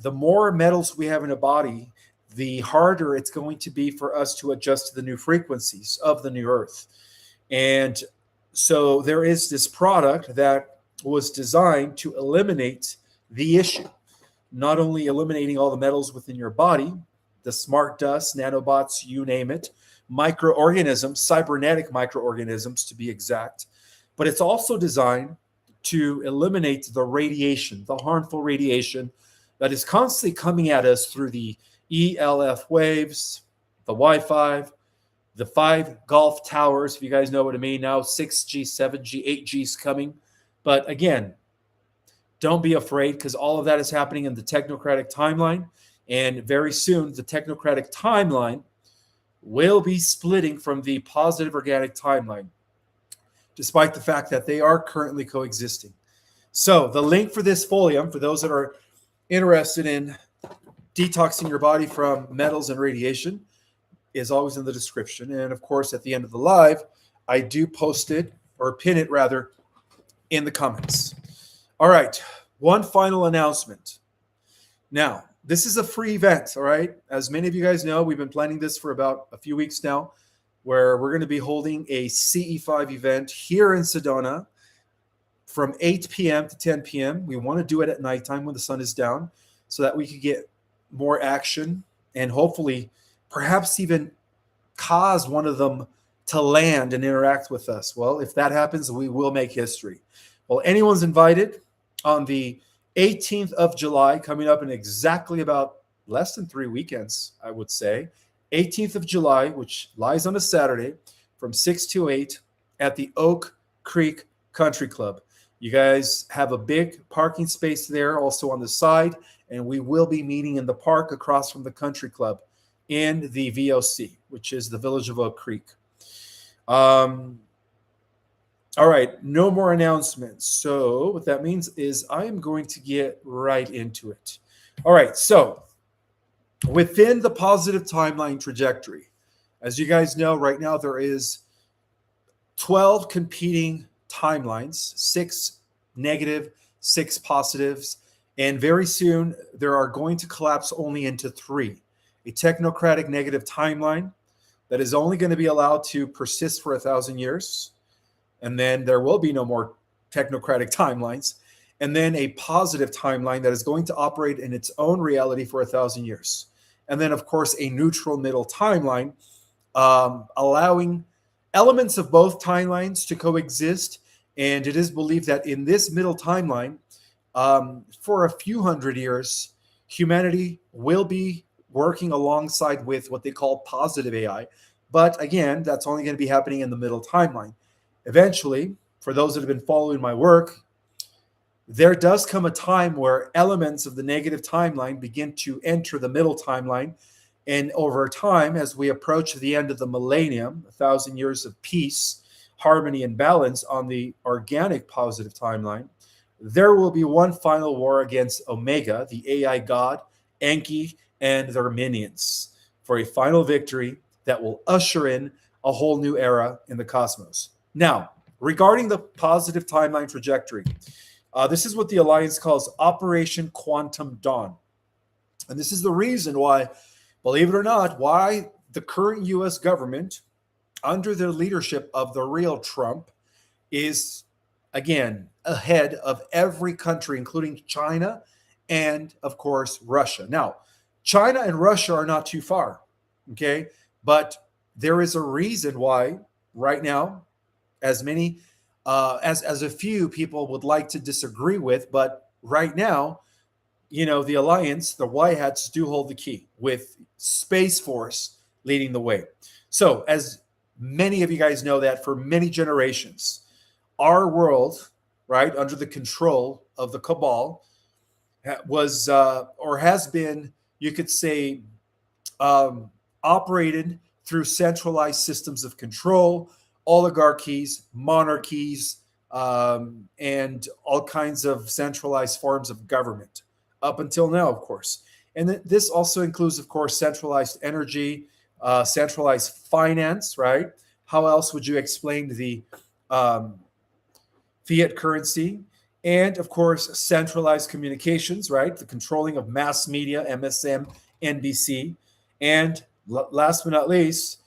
the more metals we have in a body, the harder it's going to be for us to adjust to the new frequencies of the new Earth. And so there is this product that was designed to eliminate the issue, not only eliminating all the metals within your body, the smart dust, nanobots, you name it, microorganisms, cybernetic microorganisms to be exact, but it's also designed to eliminate the radiation, the harmful radiation that is constantly coming at us through the ELF waves, the Wi-Fi, the 5 Gulf towers, if you guys know what I mean now, 6G, 7G, 8G is coming. But again, don't be afraid, because all of that is happening in the technocratic timeline. And very soon, the technocratic timeline will be splitting from the positive organic timeline, despite the fact that they are currently coexisting. So the link for this folium, for those that are interested in detoxing your body from metals and radiation, is always in the description. And of course, at the end of the live, I do post it, or pin it rather, in the comments. All right, one final announcement. Now, this is a free event, all right? As many of you guys know, we've been planning this for about a few weeks now, where we're going to be holding a CE5 event here in Sedona from 8 p.m. to 10 p.m. We want to do it at nighttime when the sun is down, so that we could get more action and hopefully perhaps even cause one of them to land and interact with us. Well, if that happens, we will make history. Well, anyone's invited on the 18th of July, coming up in exactly about less than 3 weekends, I would say. 18th of July, which lies on a Saturday, from 6 to 8 at the Oak Creek Country Club. You guys have a big parking space there, also on the side, and we will be meeting in the park across from the country club in the VOC, which is the Village of Oak Creek. All right, no more announcements. So what that means is I am going to get right into it. All right, so within the positive timeline trajectory, as you guys know, right now there is 12 competing timelines, 6 negative, 6 positives, and very soon there are going to collapse only into 3. A technocratic negative timeline that is only going to be allowed to persist for 1,000 years, and then there will be no more technocratic timelines, and then a positive timeline that is going to operate in its own reality for 1,000 years. And then, of course, a neutral middle timeline, allowing elements of both timelines to coexist. And it is believed that in this middle timeline, for a few hundred years, humanity will be working alongside with what they call positive AI. But again, that's only going to be happening in the middle timeline. Eventually, for those that have been following my work, there does come a time where elements of the negative timeline begin to enter the middle timeline. And over time, as we approach the end of the millennium, 1,000 years of peace, harmony, and balance on the organic positive timeline, there will be one final war against Omega, the AI god, Enki, and their minions, for a final victory that will usher in a whole new era in the cosmos. Now, regarding the positive timeline trajectory, this is what the Alliance calls Operation Quantum Dawn. And this is the reason why, believe it or not, why the current U.S. government, under the leadership of the real Trump, is, again, ahead of every country, including China and, of course, Russia. Now, China and Russia are not too far, okay? But there is a reason why right now, as many as a few people would like to disagree with, but right now, you know, the Alliance, the White Hats do hold the key, with Space Force leading the way. So as many of you guys know, that for many generations, our world, right, under the control of the cabal, was or has been, you could say, operated through centralized systems of control, oligarchies, monarchies, and all kinds of centralized forms of government up until now, of course. And this also includes, of course, centralized energy, centralized finance, right? How else would you explain the fiat currency And of course, centralized communications, right? The controlling of mass media, MSM, NBC. And last but not least,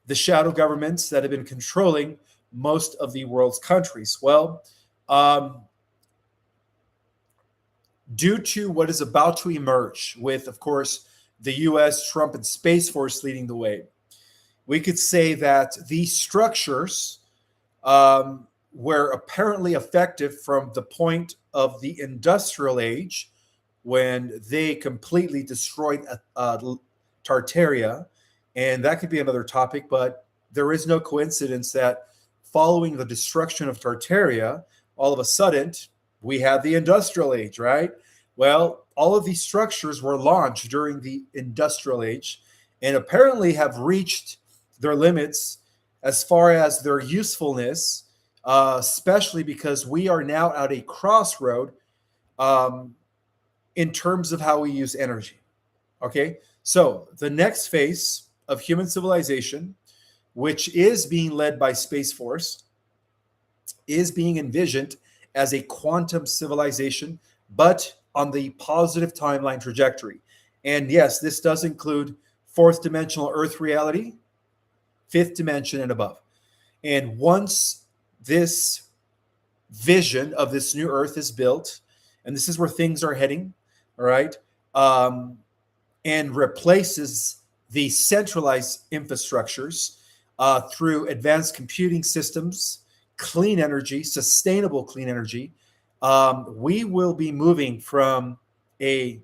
the shadow governments that have been controlling most of the world's countries. Well, um, due to what is about to emerge with, of course, the US, Trump, and Space Force leading the way, we could say that these structures were apparently effective from the point of the industrial age when they completely destroyed Tartaria. And that could be another topic, but there is no coincidence that following the destruction of Tartaria, all of a sudden, we had the industrial age, right? Well, all of these structures were launched during the industrial age and apparently have reached their limits as far as their usefulness, especially because we are now at a crossroad um, in terms of how we use energy. Okay, so the next phase of human civilization, which is being led by Space Force, is being envisioned as a quantum civilization, but on the positive timeline trajectory. And yes, this does include fourth dimensional Earth reality, fifth dimension, and above. And once this vision of this new Earth is built, and this is where things are heading, all right, and replaces the centralized infrastructures through advanced computing systems, clean energy, sustainable clean energy, we will be moving from a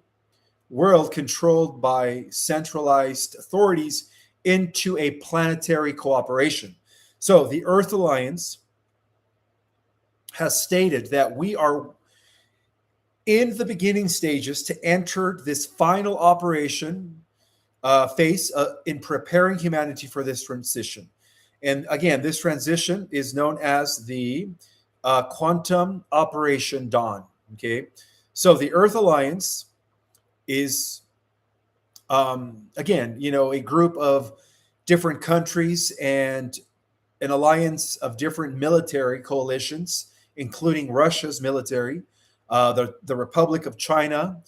world controlled by centralized authorities into a planetary cooperation. So the Earth Alliance has stated that we are in the beginning stages to enter this final operation phase in preparing humanity for this transition. And again, this transition is known as the Quantum Operation Dawn. Okay, so the Earth Alliance is, again, a group of different countries and an alliance of different military coalitions, including Russia's military, the Republic of China,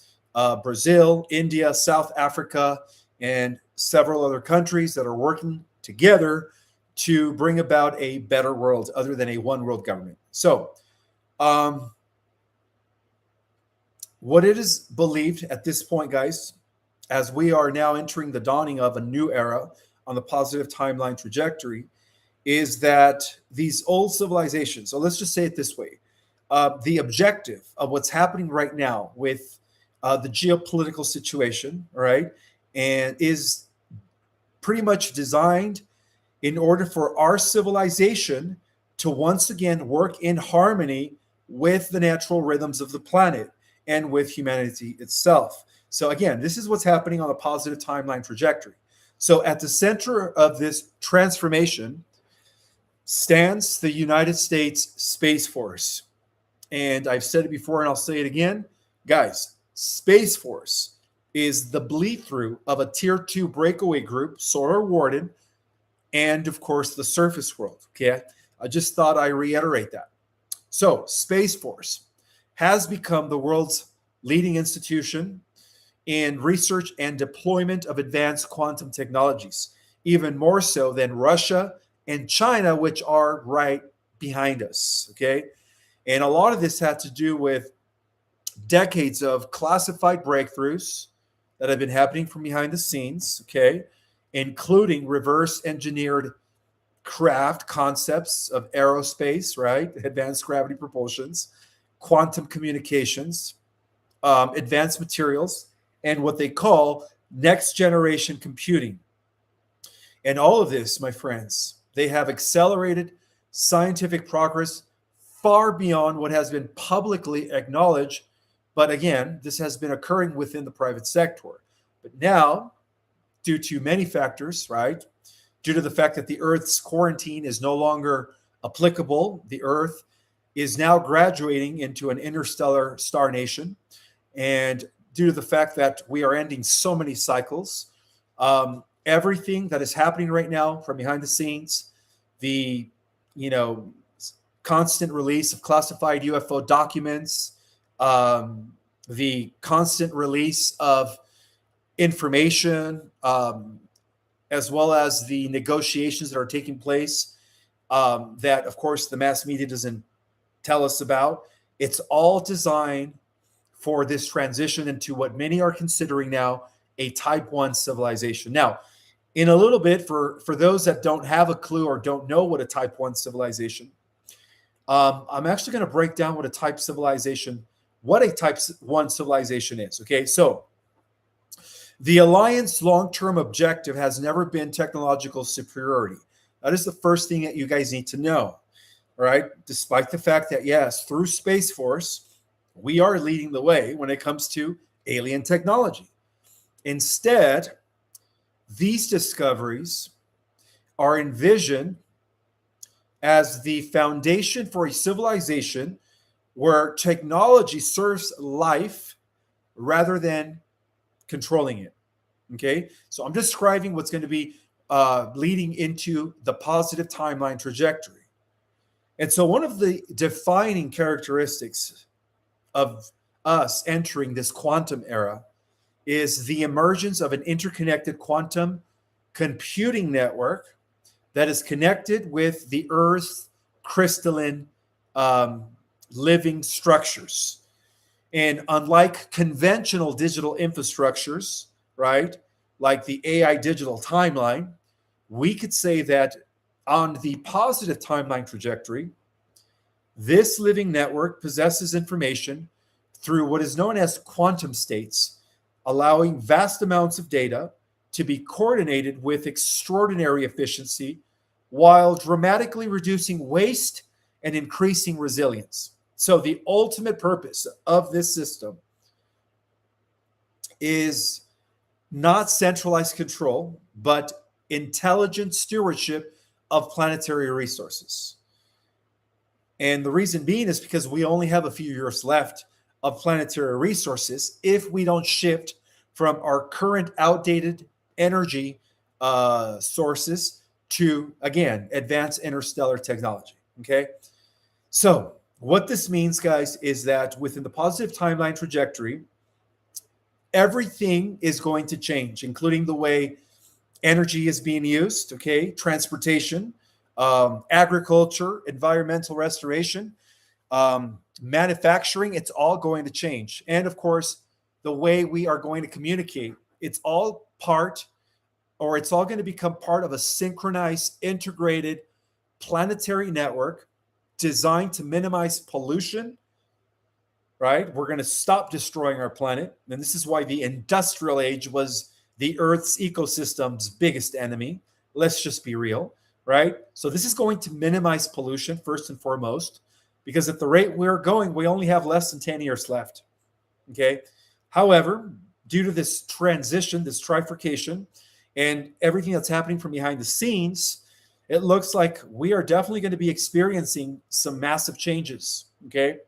Brazil, India, South Africa, and several other countries that are working together to bring about a better world other than a one world government. So, what it is believed at this point, guys, as we are now entering the dawning of a new era on the positive timeline trajectory, is that these old civilizations, so let's just say it this way, the objective of what's happening right now with the geopolitical situation, right, and is pretty much designed in order for our civilization to once again work in harmony with the natural rhythms of the planet and with humanity itself. So again, this is what's happening on a positive timeline trajectory. So at the center of this transformation stands the United States Space Force. And I've said it before and I'll say it again. Guys, Space Force is the bleed through of a tier 2 breakaway group, Solar Warden, and of course the surface world. Okay, I just thought I reiterate that. So Space Force has become the world's leading institution in research and deployment of advanced quantum technologies, even more so than Russia and China, which are right behind us. Okay, and a lot of this had to do with decades of classified breakthroughs that have been happening from behind the scenes, okay, including reverse engineered craft concepts of aerospace, right, advanced gravity propulsions, quantum communications, advanced materials, and what they call next generation computing. And all of this, my friends, they have accelerated scientific progress far beyond what has been publicly acknowledged. But again, this has been occurring within the private sector. But now, due to many factors, right, due to the fact that the Earth's quarantine is no longer applicable, the Earth is now graduating into an interstellar star nation. And due to the fact that we are ending so many cycles, everything that is happening right now from behind the scenes, the, constant release of classified UFO documents, the constant release of information, as well as the negotiations that are taking place, that, of course, the mass media doesn't tell us about. It's all designed for this transition into what many are considering now a type 1 civilization. Now, in a little bit, for those that don't have a clue or don't know what a type 1 civilization, I'm actually going to break down what a type 1 civilization is. Okay, so the Alliance long-term objective has never been technological superiority. That is the first thing that you guys need to know. All right, despite the fact that, yes, through Space Force, we are leading the way when it comes to alien technology. Instead, these discoveries are envisioned as the foundation for a civilization where technology serves life rather than controlling it. Okay, so I'm describing what's going to be leading into the positive timeline trajectory. And so one of the defining characteristics of us entering this quantum era is the emergence of an interconnected quantum computing network that is connected with the Earth's crystalline living structures. And unlike conventional digital infrastructures, right, like the AI digital timeline, we could say that on the positive timeline trajectory, this living network possesses information through what is known as quantum states, allowing vast amounts of data to be coordinated with extraordinary efficiency while dramatically reducing waste and increasing resilience. So the ultimate purpose of this system is not centralized control, but intelligent stewardship of planetary resources. And the reason being is because we only have a few years left of planetary resources if we don't shift from our current outdated energy sources to, again, advanced interstellar technology. Okay. So what this means, guys, is that within the positive timeline trajectory, everything is going to change, including the way energy is being used, okay, transportation, agriculture, environmental restoration, manufacturing. It's all going to change. And of course, the way we are going to communicate, it's all part, or it's all going to become part of a synchronized, integrated planetary network designed to minimize pollution, right? We're going to stop destroying our planet. And this is why the industrial age was the Earth's ecosystem's biggest enemy. Let's just be real, right? So this is going to minimize pollution first and foremost, because at the rate we're going, we only have less than 10 years left. Okay. However, due to this transition, this trifurcation, and everything that's happening from behind the scenes, it looks like we are definitely going to be experiencing some massive changes. Okay.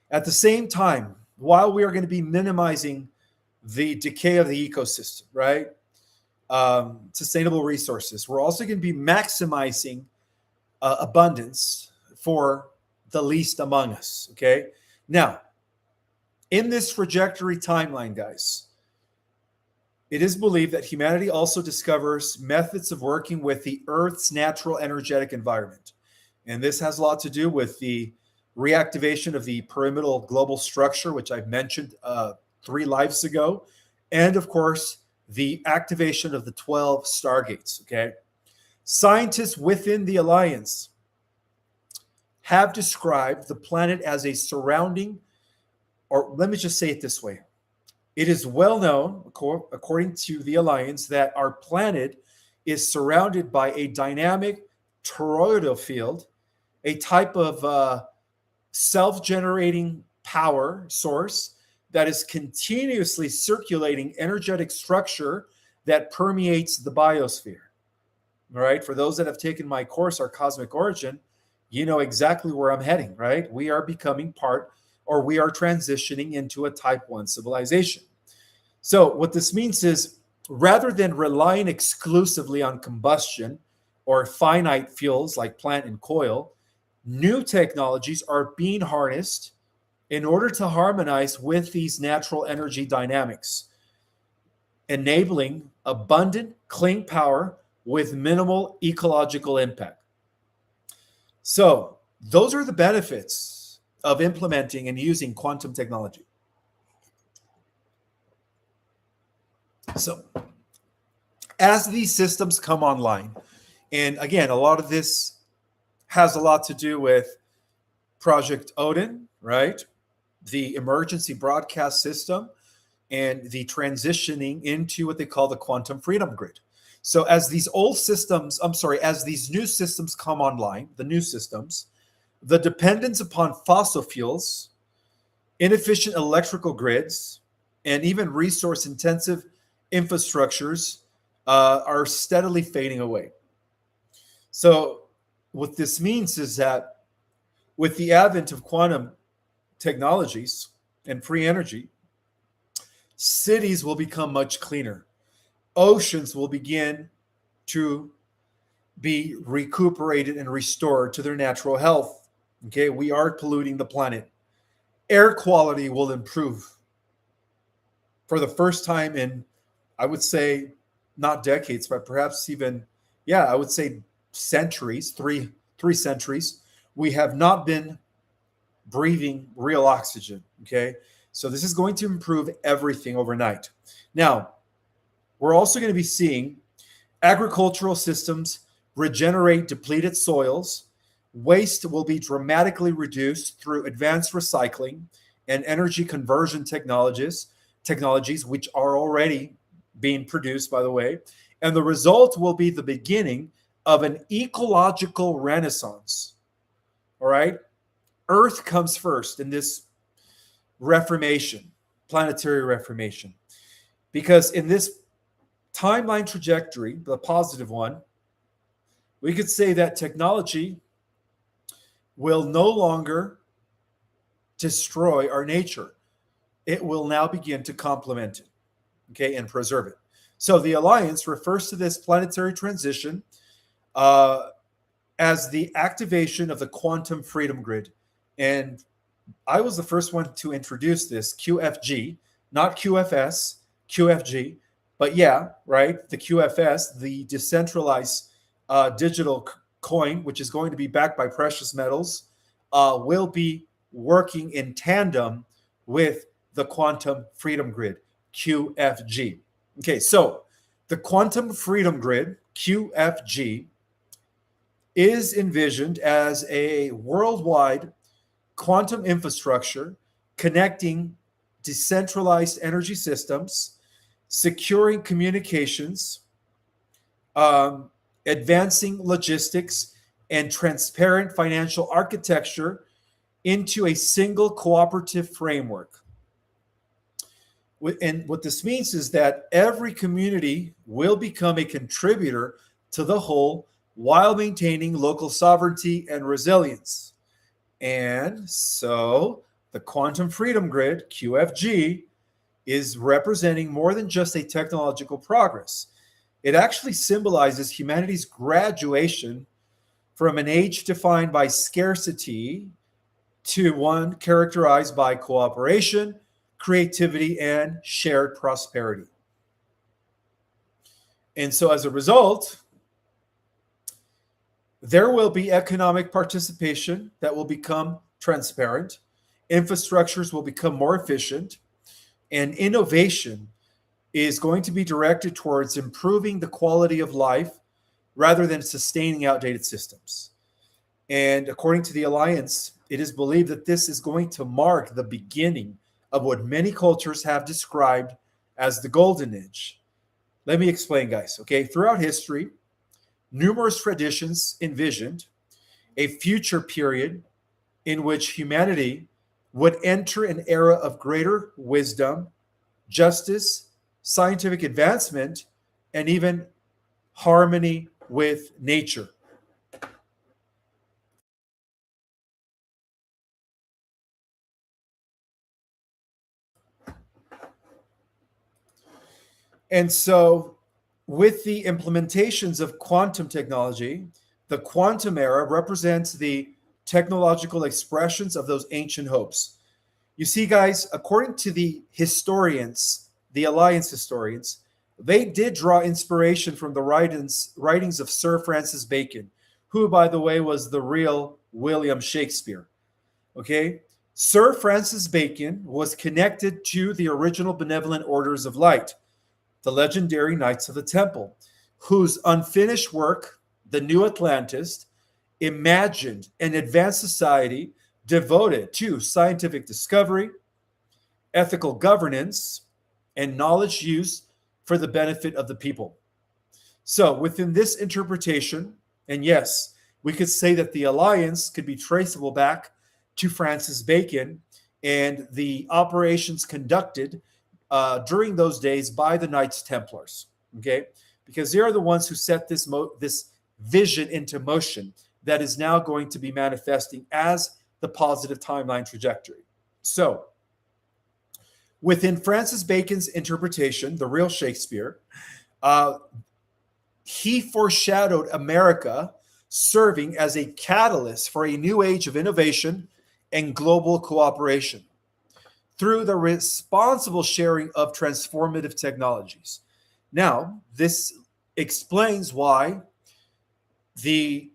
At the same time, while we are going to be minimizing the decay of the ecosystem, right? Sustainable resources, we're also going to be maximizing abundance for the least among us. Okay. Now, in this trajectory timeline, guys, it is believed that humanity also discovers methods of working with the Earth's natural energetic environment. And this has a lot to do with the reactivation of the pyramidal global structure, which I've mentioned 3 lives ago. And of course, the activation of the 12 stargates, okay? Scientists within the Alliance have described the planet as a surrounding, or let me just say it this way. It is well known, according to the Alliance, that our planet is surrounded by a dynamic toroidal field, a type of self-generating power source that is continuously circulating energetic structure that permeates the biosphere. All right. For those that have taken my course, Our Cosmic Origin, you know exactly where I'm heading, right? We are becoming part, or we are transitioning into a type 1 civilization. So what this means is, rather than relying exclusively on combustion or finite fuels like plant and coal, New technologies are being harnessed in order to harmonize with these natural energy dynamics, enabling abundant, clean power with minimal ecological impact. So, those are the benefits of implementing and using quantum technology. So, as these systems come online, and again, a lot of this has a lot to do with Project Odin, right? The emergency broadcast system and the transitioning into what they call the quantum freedom grid. So as these old systems, as these new systems come online, the new systems, the dependence upon fossil fuels, inefficient electrical grids, and even resource intensive infrastructures are steadily fading away. So what this means is that with the advent of quantum technologies and free energy, cities will become much cleaner. Oceans will begin to be recuperated and restored to their natural health. Okay, we are polluting the planet. Air quality will improve for the first time in, I would say, not decades, but perhaps even, yeah, I would say centuries, three centuries. We have not been breathing real oxygen. Okay, so this is going to improve everything overnight. Now, we're also going to be seeing agricultural systems regenerate depleted soils. Waste will be dramatically reduced through advanced recycling and energy conversion technologies which are already being produced, by the way. And the result will be the beginning of an ecological renaissance. All right? Earth comes first in this reformation, planetary reformation. Because in this timeline trajectory, the positive one, we could say that technology will no longer destroy our nature. It will now begin to complement it, okay, and preserve it. So the Alliance refers to this planetary transition as the activation of the quantum freedom grid. And I was the first one to introduce this QFG, not QFS, QFG. But yeah, right, the QFS, the decentralized digital coin, which is going to be backed by precious metals, will be working in tandem with the quantum freedom grid, QFG. Okay, so the quantum freedom grid, QFG, is envisioned as a worldwide quantum infrastructure connecting decentralized energy systems, securing communications, advancing logistics, and transparent financial architecture into a single cooperative framework. And what this means is that every community will become a contributor to the whole while maintaining local sovereignty and resilience. And so the Quantum Freedom Grid, QFG, is representing more than just a technological progress. It actually symbolizes humanity's graduation from an age defined by scarcity to one characterized by cooperation, creativity, and shared prosperity. And so as a result, there will be economic participation that will become transparent, infrastructures will become more efficient, and innovation is going to be directed towards improving the quality of life rather than sustaining outdated systems. And according to the Alliance, it is believed that this is going to mark the beginning of what many cultures have described as the Golden Age. Let me explain, guys. Okay, throughout history, numerous traditions envisioned a future period in which humanity would enter an era of greater wisdom, justice, scientific advancement, and even harmony with nature. And so, with the implementations of quantum technology, the quantum era represents the technological expressions of those ancient hopes. You see, guys, according to the historians, the Alliance historians, they did draw inspiration from the writings of Sir Francis Bacon, who, by the way, was the real William Shakespeare. Okay? Sir Francis Bacon was connected to the original benevolent orders of light, the legendary Knights of the Temple, whose unfinished work, The New Atlantis, imagined an advanced society devoted to scientific discovery, ethical governance, and knowledge use for the benefit of the people. So, within this interpretation, and yes, we could say that the alliance could be traceable back to Francis Bacon and the operations conducted during those days by the Knights Templars, okay? Because they are the ones who set this vision into motion that is now going to be manifesting as the positive timeline trajectory. So, within Francis Bacon's interpretation, the real Shakespeare, he foreshadowed America serving as a catalyst for a new age of innovation and global cooperation through the responsible sharing of transformative technologies. Now, this explains why the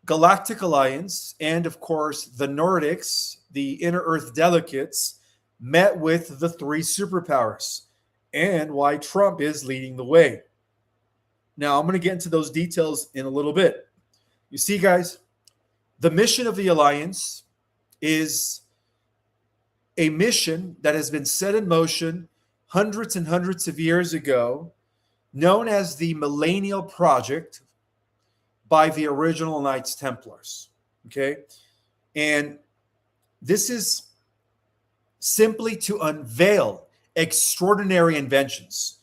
Galactic Alliance and, of course, the Nordics, the Inner Earth Delegates, met with the three superpowers and why Trump is leading the way. Now, I'm going to get into those details in a little bit. You see, guys, the mission of the Alliance is a mission that has been set in motion hundreds and hundreds of years ago, known as the Millennial Project by the original Knights Templars, okay? And this is simply to unveil extraordinary inventions,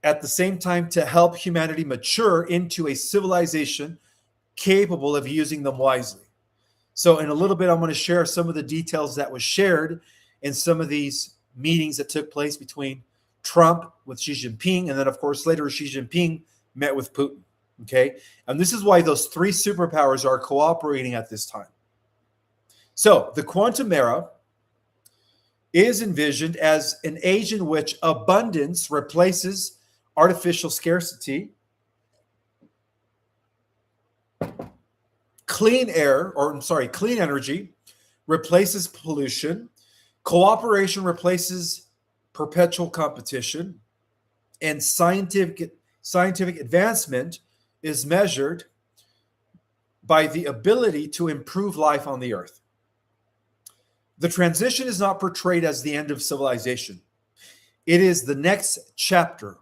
at the same time to help humanity mature into a civilization capable of using them wisely. So in a little bit, I'm going to share some of the details that was shared in some of these meetings that took place between Trump with Xi Jinping, and then, of course, later Xi Jinping met with Putin, okay? And this is why those three superpowers are cooperating at this time. So the quantum era is envisioned as an age in which abundance replaces artificial scarcity, clean energy replaces pollution, cooperation replaces perpetual competition, and scientific advancement is measured by the ability to improve life on the earth. The transition is not portrayed as the end of civilization. It is the next chapter,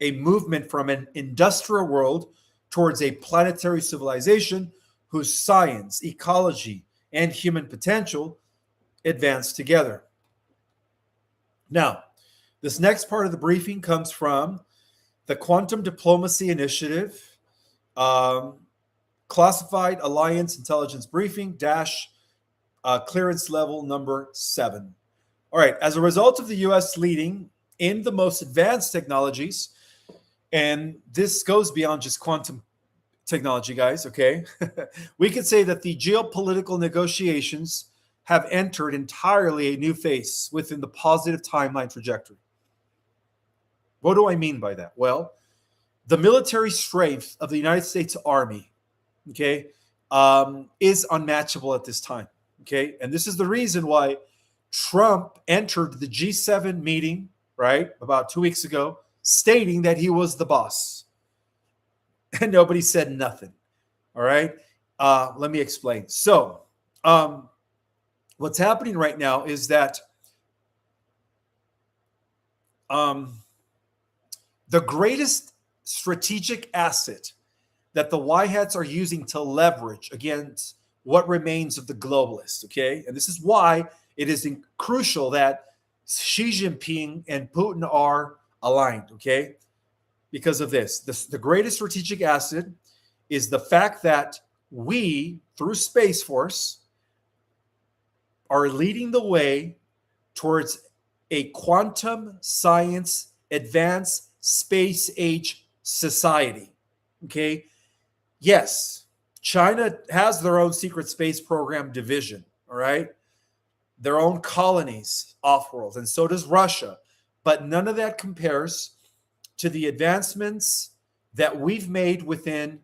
a movement from an industrial world towards a planetary civilization whose science, ecology, and human potential advance together. Now, this next part of the briefing comes from the Quantum Diplomacy Initiative, Classified Alliance Intelligence Briefing clearance level number 7. All right, as a result of the U.S. leading in the most advanced technologies, and this goes beyond just quantum technology, guys, okay? We could say that the geopolitical negotiations have entered entirely a new phase within the positive timeline trajectory. What do I mean by that? Well, the military strength of the United States Army, okay, is unmatchable at this time. Okay, and this is the reason why Trump entered the G7 meeting, right, about 2 weeks ago, stating that he was the boss. And nobody said nothing. All right, let me explain. So, what's happening right now is that the greatest strategic asset that the White Hats are using to leverage against what remains of the globalists, okay? And this is why it is crucial that Xi Jinping and Putin are aligned, okay? Because of this. The greatest strategic asset is the fact that we, through Space Force, are leading the way towards a quantum science advanced space age society, okay? Yes, China has their own secret space program division, all right? Their own colonies off-world, and so does Russia. But none of that compares to the advancements that we've made within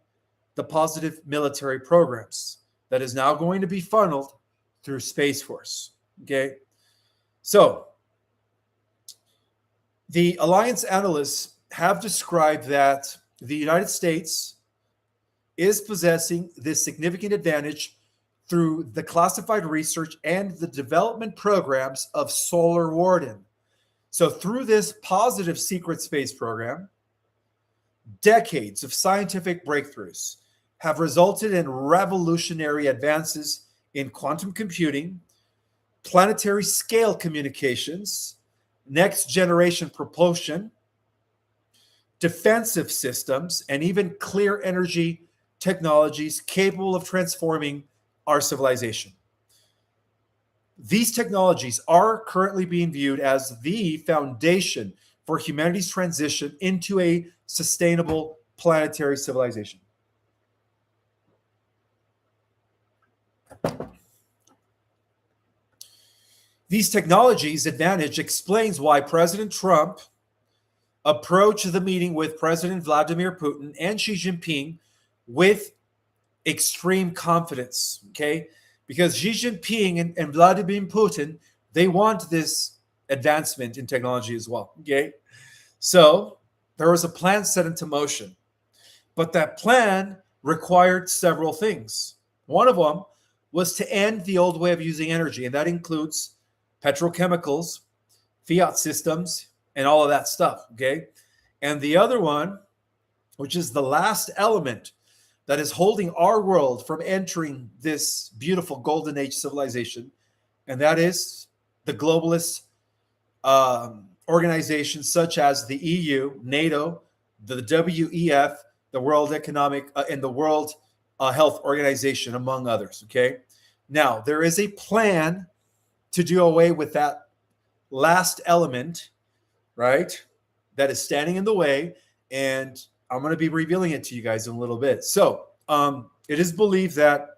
the positive military programs that is now going to be funneled through Space Force. Okay. So the alliance analysts have described that the United States is possessing this significant advantage through the classified research and the development programs of Solar Warden. So through this positive secret space program, decades of scientific breakthroughs have resulted in revolutionary advances in quantum computing, planetary scale communications, next generation propulsion, defensive systems, and even clear energy technologies capable of transforming our civilization. These technologies are currently being viewed as the foundation for humanity's transition into a sustainable planetary civilization. These technologies' advantage explains why President Trump approached the meeting with President Vladimir Putin and Xi Jinping with extreme confidence, okay? Because Xi Jinping and Vladimir Putin, they want this advancement in technology as well, okay? So there was a plan set into motion, but that plan required several things. One of them was to end the old way of using energy, and that includes petrochemicals, fiat systems, and all of that stuff, okay? And the other one, which is the last element that is holding our world from entering this beautiful golden age civilization, and that is the globalist organizations such as the EU, NATO, the WEF, the World Economic, and the World Health Organization, among others, okay? Now, there is a plan to do away with that last element, right, that is standing in the way, and I'm going to be revealing it to you guys in a little bit. So it is believed that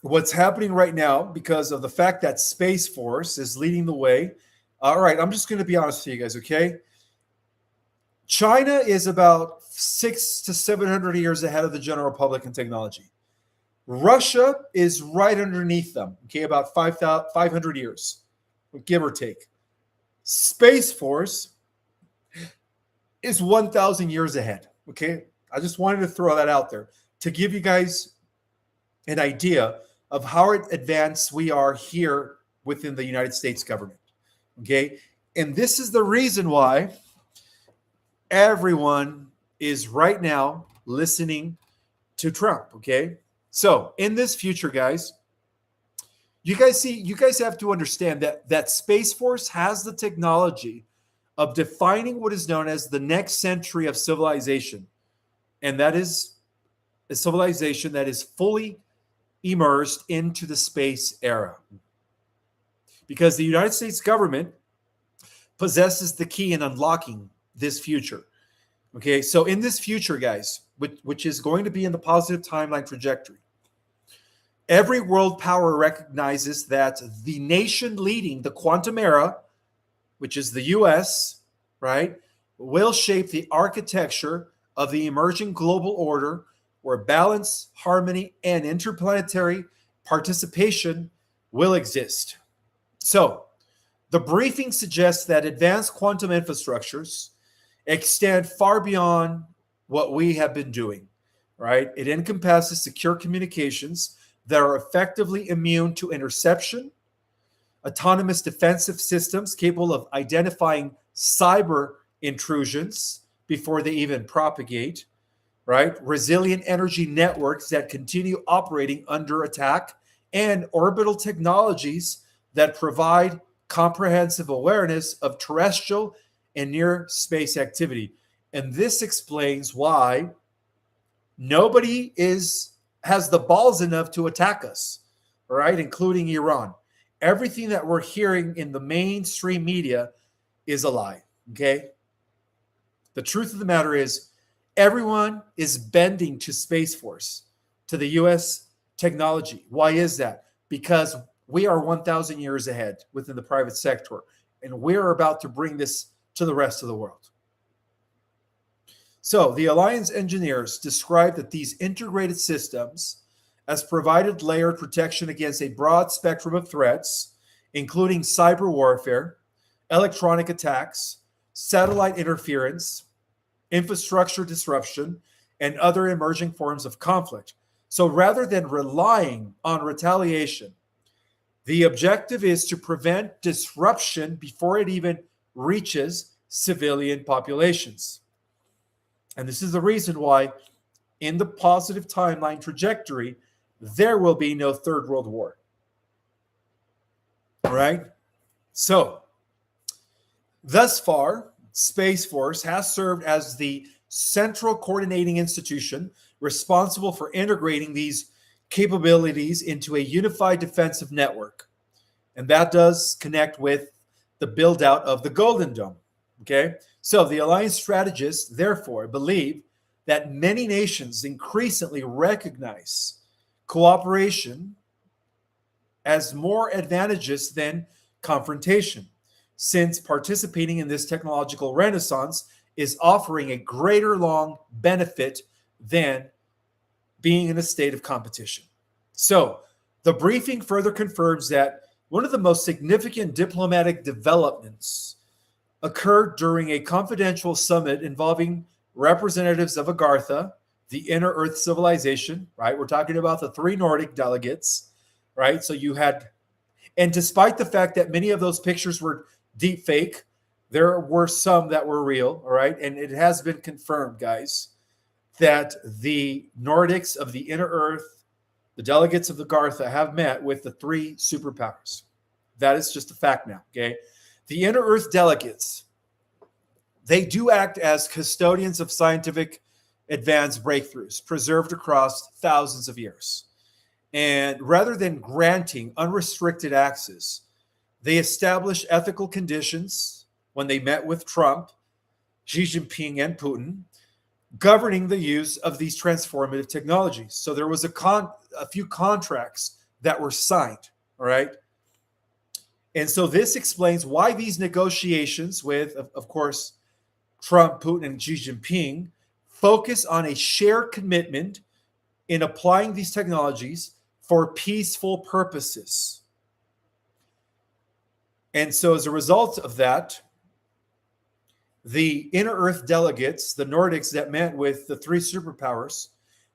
what's happening right now, because of the fact that Space Force is leading the way. All right, I'm just going to be honest with you guys, okay? China is about 600 to 700 years ahead of the general public in technology. Russia is right underneath them, okay, about 500 years, give or take. Space Force is 1,000 years ahead, okay? I just wanted to throw that out there to give you guys an idea of how advanced we are here within the United States government, okay? And this is the reason why everyone is right now listening to Trump, okay? So in this future, guys, you guys have to understand that Space Force has the technology of defining what is known as the next century of civilization. And that is a civilization that is fully immersed into the space era. Because the United States government possesses the key in unlocking this future. Okay, so in this future, guys, which is going to be in the positive timeline trajectory, every world power recognizes that the nation leading the quantum era, which is the US, right, will shape the architecture of the emerging global order where balance, harmony, and interplanetary participation will exist. So, the briefing suggests that advanced quantum infrastructures extend far beyond what we have been doing, right? It encompasses secure communications that are effectively immune to interception, autonomous defensive systems capable of identifying cyber intrusions before they even propagate, right? Resilient energy networks that continue operating under attack, and orbital technologies that provide comprehensive awareness of terrestrial and near space activity. And this explains why nobody has the balls enough to attack us, right? Including Iran. Everything that we're hearing in the mainstream media is a lie, okay? The truth of the matter is Everyone is bending to Space Force, to the U.S. technology. Why is that? Because we are 1,000 years ahead within the private sector, and we're about to bring this to the rest of the world. So the Alliance engineers described that these integrated systems as provided layered protection against a broad spectrum of threats, including cyber warfare, electronic attacks, satellite interference, infrastructure disruption, and other emerging forms of conflict. So rather than relying on retaliation, the objective is to prevent disruption before it even reaches civilian populations. And this is the reason why, in the positive timeline trajectory, there will be no Third World War. All right? So, thus far, Space Force has served as the central coordinating institution responsible for integrating these capabilities into a unified defensive network. And that does connect with the build out of the Golden Dome. Okay? So the alliance strategists, therefore, believe that many nations increasingly recognize cooperation as more advantageous than confrontation, since participating in this technological renaissance is offering a greater long benefit than being in a state of competition. So the briefing further confirms that one of the most significant diplomatic developments occurred during a confidential summit involving representatives of Agartha, the Inner Earth civilization, right? We're talking about the 3 Nordic delegates, right? So you had, and despite the fact that many of those pictures were deep fake, there were some that were real, all right? And it has been confirmed, guys, that the Nordics of the Inner Earth, the delegates of the Agartha, have met with the 3 superpowers. That is just a fact now, okay? The Inner Earth delegates, they do act as custodians of scientific advanced breakthroughs preserved across thousands of years. And rather than granting unrestricted access, they established ethical conditions when they met with Trump, Xi Jinping, and Putin, governing the use of these transformative technologies. So there was a few contracts that were signed, all right? And so this explains why these negotiations with, of course, Trump, Putin, and Xi Jinping focus on a shared commitment in applying these technologies for peaceful purposes. And so as a result of that, the Inner Earth delegates, the Nordics that met with the 3 superpowers,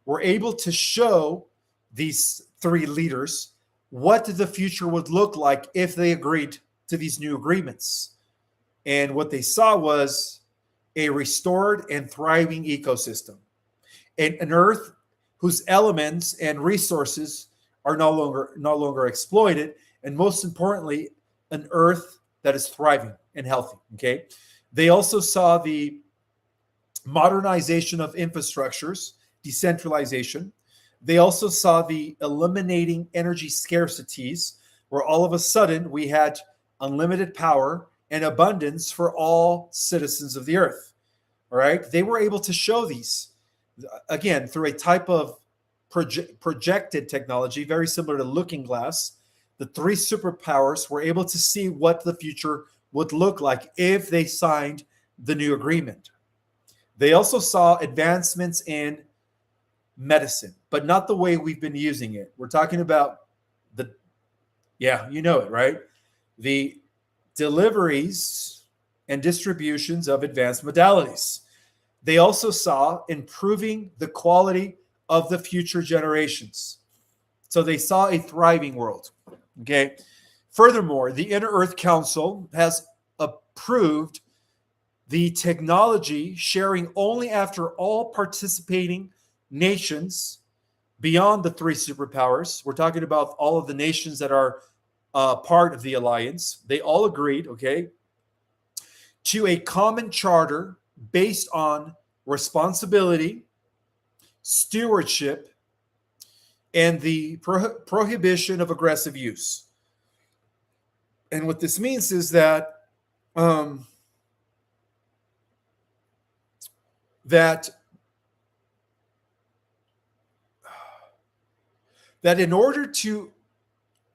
were able to show these 3 leaders what the future would look like if they agreed to these new agreements. And what they saw was a restored and thriving ecosystem, an Earth whose elements and resources are no longer exploited, and most importantly, an Earth that is thriving and healthy. Okay, they also saw the modernization of infrastructures, decentralization. They also saw the eliminating energy scarcities, where all of a sudden we had unlimited power and abundance for all citizens of the earth. All right. They were able to show these, again, through a type of projected technology, very similar to Looking Glass. The 3 superpowers were able to see what the future would look like if they signed the new agreement. They also saw advancements in medicine, but not the way we've been using it. We're talking about you know it, right? The deliveries and distributions of advanced modalities. They also saw improving the quality of the future generations. So they saw a thriving world. Okay. Furthermore, the Inner Earth Council has approved the technology sharing only after all participating nations beyond the 3 superpowers. We're talking about all of the nations that are part of the alliance. They all agreed, okay, to a common charter based on responsibility, stewardship, and the prohibition of aggressive use. And what this means is that that that in order to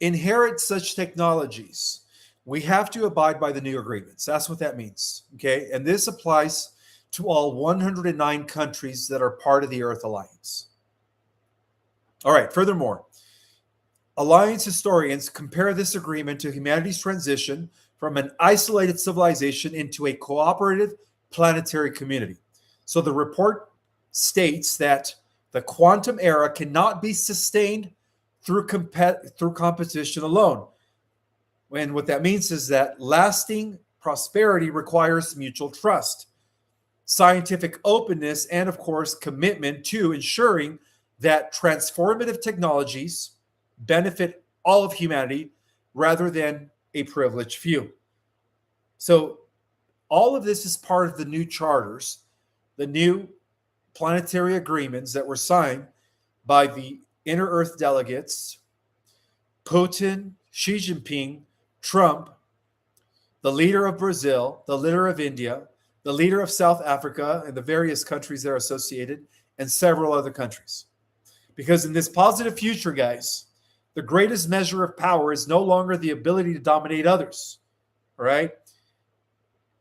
inherit such technologies, we have to abide by the new agreements. That's what that means. Okay. And this applies to all 109 countries that are part of the Earth Alliance. All right. Furthermore, Alliance historians compare this agreement to humanity's transition from an isolated civilization into a cooperative planetary community. So the report states that the quantum era cannot be sustained through competition alone. And what that means is that lasting prosperity requires mutual trust, scientific openness, and of course, commitment to ensuring that transformative technologies benefit all of humanity rather than a privileged few. So all of this is part of the new charters, the new planetary agreements that were signed by the Inner Earth delegates, Putin, Xi Jinping, Trump, the leader of Brazil, the leader of India, the leader of South Africa, and the various countries that are associated, and several other countries. Because in this positive future, guys, the greatest measure of power is no longer the ability to dominate others, all right?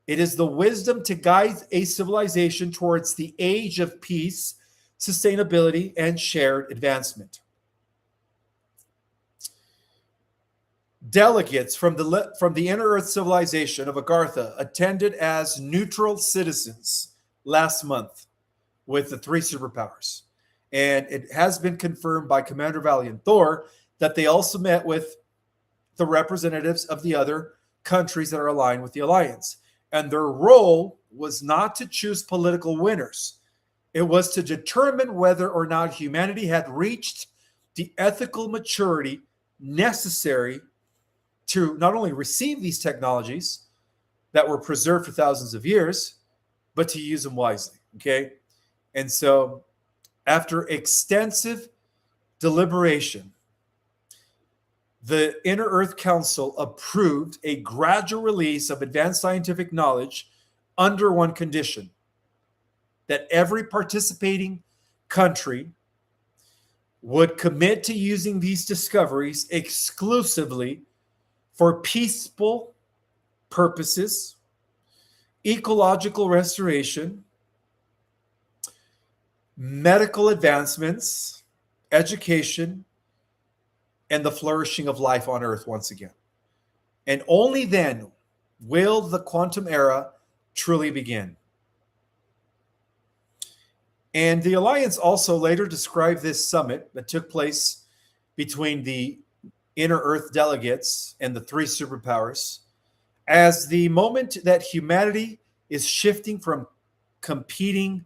It is the wisdom to guide a civilization towards the age of peace, sustainability, and shared advancement. Delegates from the Inner Earth civilization of Agartha attended as neutral citizens last month with the three superpowers. And it has been confirmed by Commander Valiant Thor that they also met with the representatives of the other countries that are aligned with the alliance. And their role was not to choose political winners. It was to determine whether or not humanity had reached the ethical maturity necessary to not only receive these technologies that were preserved for thousands of years, but to use them wisely, okay? And so after extensive deliberation, the Inner Earth Council approved a gradual release of advanced scientific knowledge under one condition, that every participating country would commit to using these discoveries exclusively for peaceful purposes, ecological restoration, medical advancements, education, and the flourishing of life on Earth once again. And only then will the quantum era truly begin. And the Alliance also later described this summit that took place between the Inner Earth delegates and the three superpowers as the moment that humanity is shifting from competing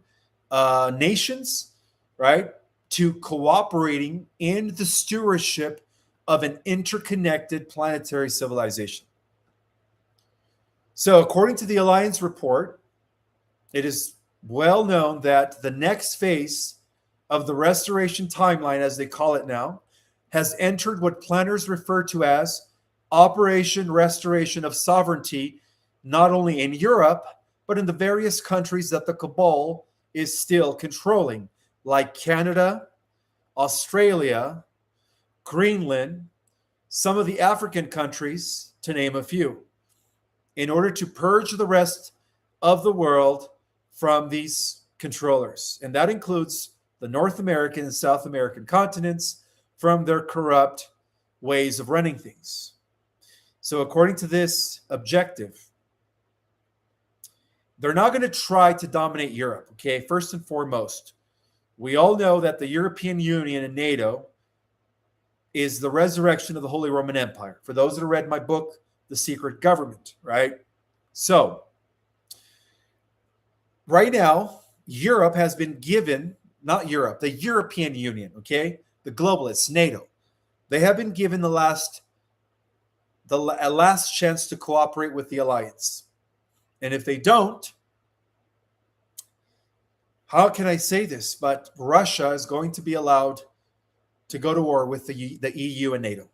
nations, right, to cooperating in the stewardship of an interconnected planetary civilization. So according to the Alliance report, it is well known that the next phase of the restoration timeline, as they call it now, has entered what planners refer to as Operation Restoration of Sovereignty, not only in Europe, but in the various countries that the cabal is still controlling, like Canada, Australia, Greenland, some of the African countries, to name a few, in order to purge the rest of the world from these controllers. And that includes the North American and South American continents from their corrupt ways of running things. So according to this objective, they're not going to try to dominate Europe, okay? First and foremost, we all know that the European Union and NATO is the resurrection of the Holy Roman Empire. For those that have read my book, The Secret Government, right? So, right now, Europe has been given, not Europe, the European Union, okay? The globalists, NATO. They have been given a last chance to cooperate with the alliance. And if they don't, how can I say this? But Russia is going to be allowed to go to war with the EU and NATO.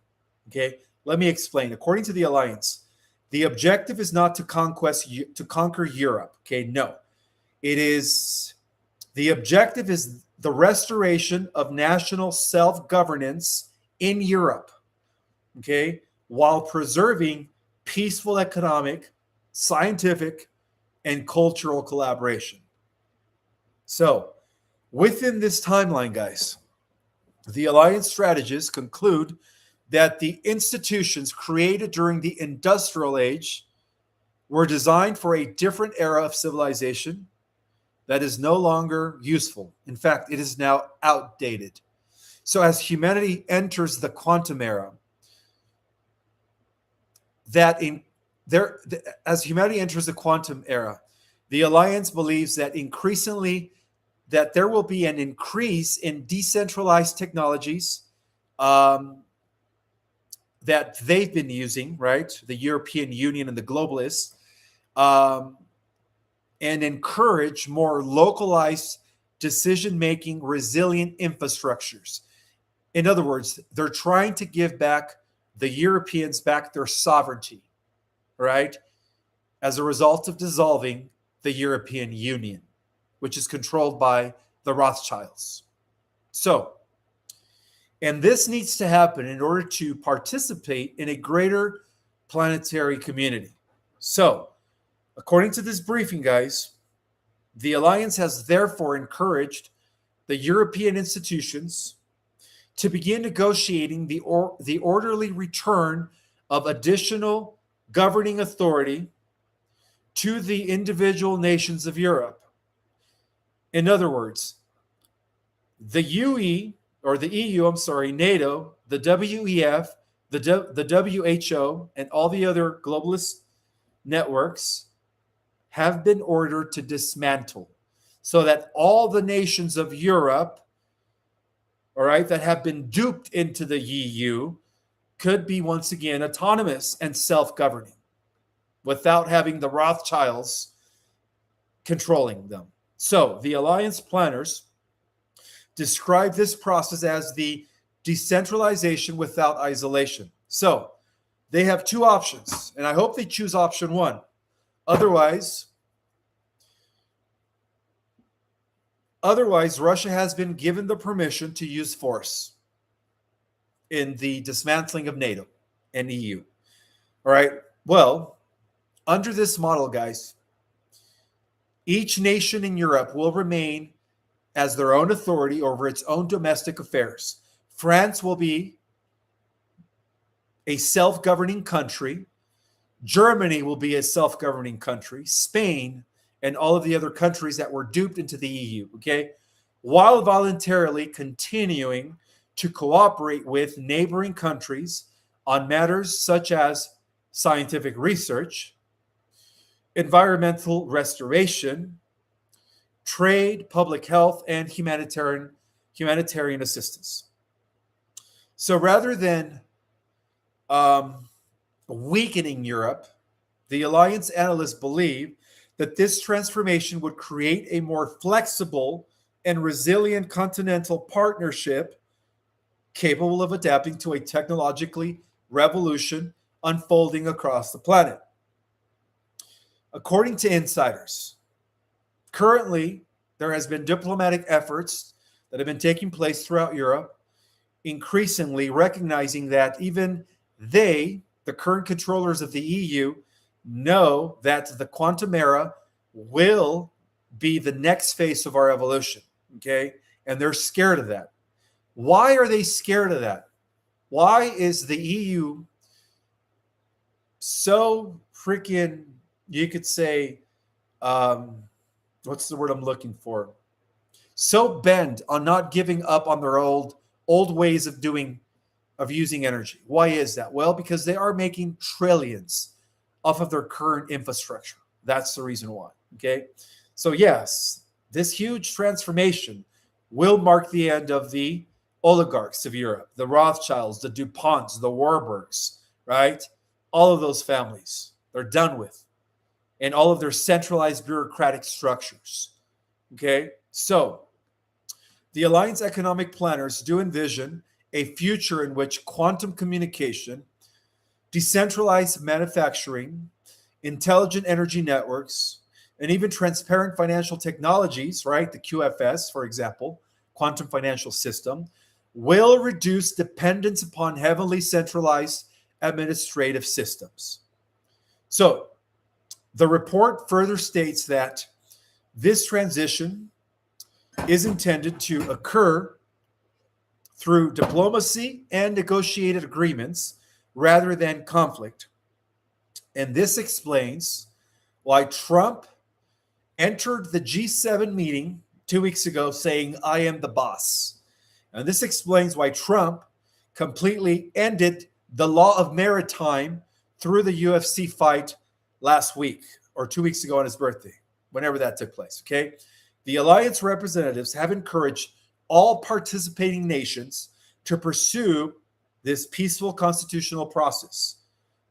Okay, let me explain. According to the alliance, the objective is not to conquer Europe. Okay, no, the objective is the restoration of national self-governance in Europe, okay, while preserving peaceful economic, scientific, and cultural collaboration. So, within this timeline, guys, the alliance strategists conclude that the institutions created during the industrial age were designed for a different era of civilization that is no longer useful. In fact, it is now outdated. So as humanity enters the quantum era, as humanity enters the quantum era, the alliance believes that increasingly that there will be an increase in decentralized technologies that they've been using, right? The European Union and the globalists, and encourage more localized decision-making, resilient infrastructures. In other words, they're trying to give back the Europeans back their sovereignty, right? As a result of dissolving the European Union, which is controlled by the Rothschilds. So, and this needs to happen in order to participate in a greater planetary community. So, according to this briefing, guys, the alliance has therefore encouraged the European institutions to begin negotiating the orderly return of additional governing authority to the individual nations of Europe. In other words, the UE, or the EU, NATO, the WEF, the WHO, and all the other globalist networks have been ordered to dismantle so that all the nations of Europe, all right, that have been duped into the EU could be once again autonomous and self-governing without having the Rothschilds controlling them. So the alliance planners describe this process as the decentralization without isolation. So they have two options, and I hope they choose option one. Otherwise, Russia has been given the permission to use force in the dismantling of NATO and EU. All right. Well, under this model, guys, each nation in Europe will remain as their own authority over its own domestic affairs. France will be a self-governing country. Germany will be a self-governing country. Spain and all of the other countries that were duped into the EU, okay? While voluntarily continuing to cooperate with neighboring countries on matters such as scientific research, environmental restoration, trade, public health, and humanitarian assistance. So rather than weakening Europe, the alliance analysts believe that this transformation would create a more flexible and resilient continental partnership capable of adapting to a technologically revolution unfolding across the planet. According to insiders, currently there has been diplomatic efforts that have been taking place throughout Europe, increasingly recognizing that even they, the current controllers of the EU, know that the quantum era will be the next phase of our evolution, okay? And they're scared of that. Why are they scared of that? Why is the EU so freaking, you could say, what's the word I'm looking for? So bent on not giving up on their old ways of using energy. Why is that? Well, because they are making trillions off of their current infrastructure. That's the reason why. Okay. So yes, this huge transformation will mark the end of the oligarchs of Europe, the Rothschilds, the DuPonts, the Warburgs, right? All of those families, they're done with. And all of their centralized bureaucratic structures. Okay. So the Alliance economic planners do envision a future in which quantum communication, decentralized manufacturing, intelligent energy networks, and even transparent financial technologies, right? The QFS, for example, quantum financial system, will reduce dependence upon heavily centralized administrative systems. So the report further states that this transition is intended to occur through diplomacy and negotiated agreements rather than conflict. And this explains why Trump entered the G7 meeting 2 weeks ago saying, "I am the boss." And this explains why Trump completely ended the law of maritime through the UFC fight last week or 2 weeks ago on his birthday, whenever that took place, okay? The alliance representatives have encouraged all participating nations to pursue this peaceful constitutional process,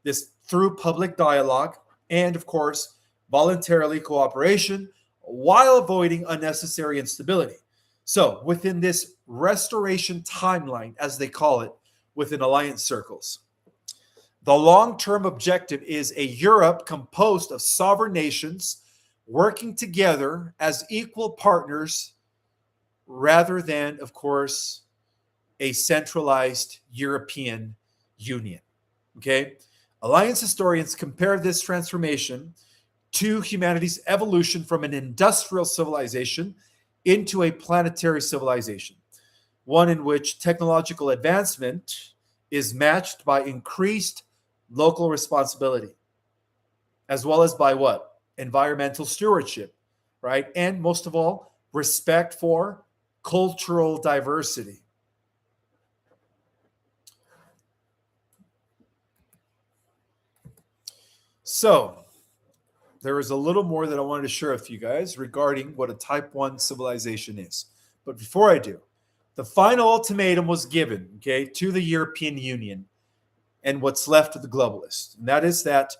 this through public dialogue and, of course, voluntarily cooperation while avoiding unnecessary instability. So within this restoration timeline, as they call it within alliance circles, the long-term objective is a Europe composed of sovereign nations working together as equal partners rather than, of course, a centralized European Union. Okay? Alliance historians compare this transformation to humanity's evolution from an industrial civilization into a planetary civilization, one in which technological advancement is matched by increased local responsibility, as well as by what? Environmental stewardship, right? And most of all, respect for cultural diversity. So, there is a little more that I wanted to share with you guys regarding what a type 1 civilization is. But before I do, the final ultimatum was given, okay, to the European Union and what's left of the globalists. And that is that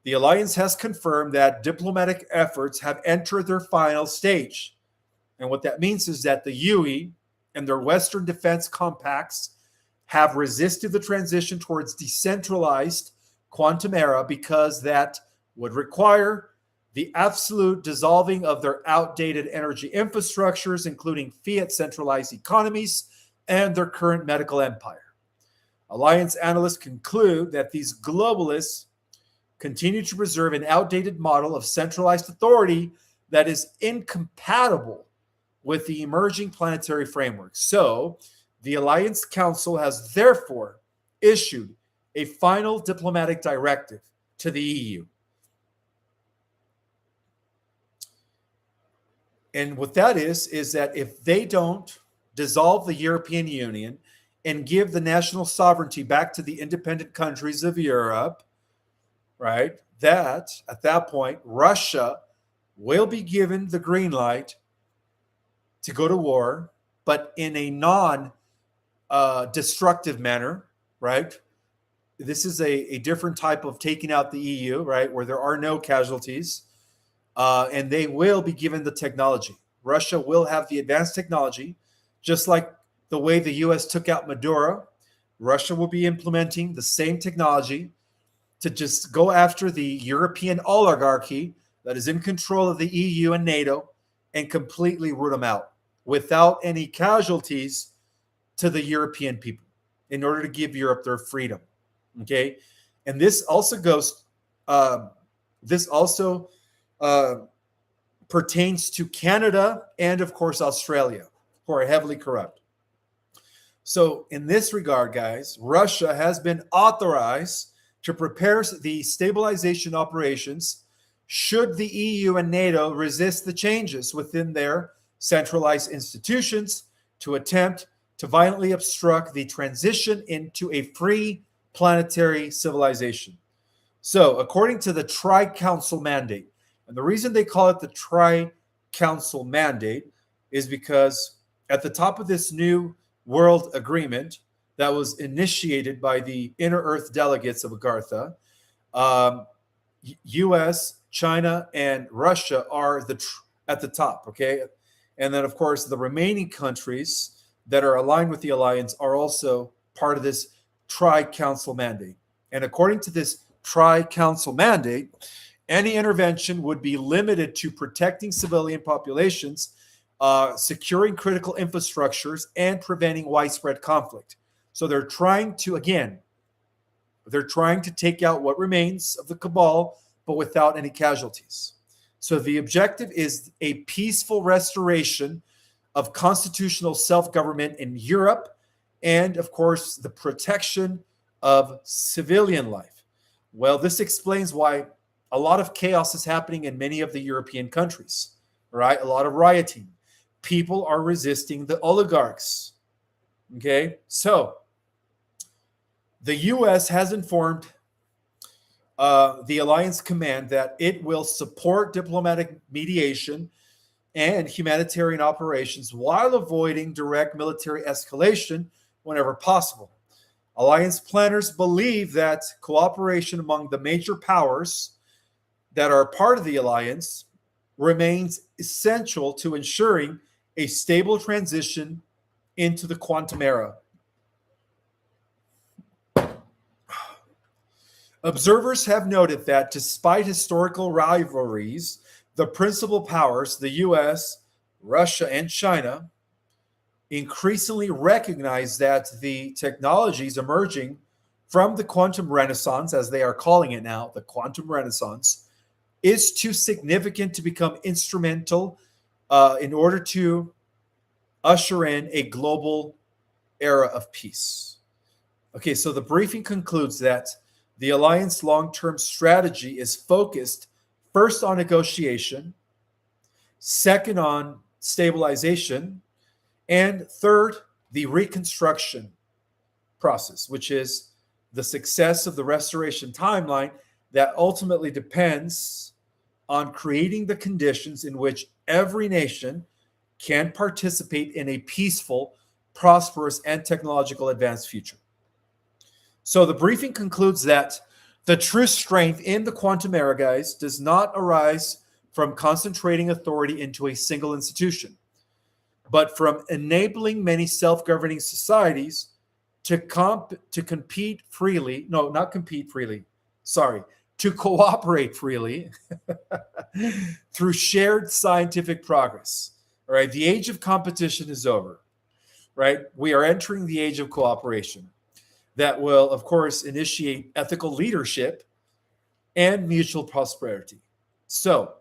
the alliance has confirmed that diplomatic efforts have entered their final stage. And what that means is that the UE and their Western defense compacts have resisted the transition towards decentralized quantum era because that would require the absolute dissolving of their outdated energy infrastructures, including fiat centralized economies and their current medical empire. Alliance analysts conclude that these globalists continue to preserve an outdated model of centralized authority that is incompatible with the emerging planetary framework. So, the Alliance Council has therefore issued a final diplomatic directive to the EU. And what that is that if they don't dissolve the European Union and give the national sovereignty back to the independent countries of Europe, right, that at that point, Russia will be given the green light to go to war, but in a non-destructive manner, right? This is a different type of taking out the EU, right, where there are no casualties. And they will be given the technology. Russia will have the advanced technology, just like the way the U.S. took out Maduro. Russia will be implementing the same technology to just go after the European oligarchy that is in control of the EU and NATO and completely root them out without any casualties to the European people in order to give Europe their freedom. Okay? And this also goes, pertains to Canada and, of course, Australia, who are heavily corrupt. So in this regard, guys, Russia has been authorized to prepare the stabilization operations should the EU and NATO resist the changes within their centralized institutions to attempt to violently obstruct the transition into a free planetary civilization. So according to the Tri-Council mandate, and the reason they call it the Tri-Council mandate is because at the top of this new world agreement that was initiated by the Inner Earth delegates of Agartha, U.S., China, and Russia are at the top, okay? And then, of course, the remaining countries that are aligned with the alliance are also part of this Tri-Council mandate. And according to this Tri-Council mandate, any intervention would be limited to protecting civilian populations securing critical infrastructures, and preventing widespread conflict. So they're trying to, again, they're trying to take out what remains of the cabal, but without any casualties. So the objective is a peaceful restoration of constitutional self-government in Europe, and of course, the protection of civilian life. Well, this explains why a lot of chaos is happening in many of the European countries, right? A lot of rioting. People are resisting the oligarchs. Okay, so the U.S. has informed the Alliance Command that it will support diplomatic mediation and humanitarian operations while avoiding direct military escalation whenever possible. Alliance planners believe that cooperation among the major powers that are part of the alliance remains essential to ensuring a stable transition into the quantum era. Observers have noted that despite historical rivalries, the principal powers, the US, Russia, and China, increasingly recognize that the technologies emerging from the quantum renaissance, as they are calling it now, the quantum renaissance, is too significant to become instrumental in order to usher in a global era of peace. Okay, so the briefing concludes that the alliance long-term strategy is focused first on negotiation, second on stabilization, and third, the reconstruction process, which is the success of the restoration timeline that ultimately depends on creating the conditions in which every nation can participate in a peaceful, prosperous, and technological advanced future. So the briefing concludes that the true strength in the quantum era, guys, does not arise from concentrating authority into a single institution, but from enabling many self-governing societies to compete freely, no, not compete freely, sorry, to cooperate freely through shared scientific progress. All right, the age of competition is over, right? We are entering the age of cooperation that will, of course, initiate ethical leadership and mutual prosperity. So,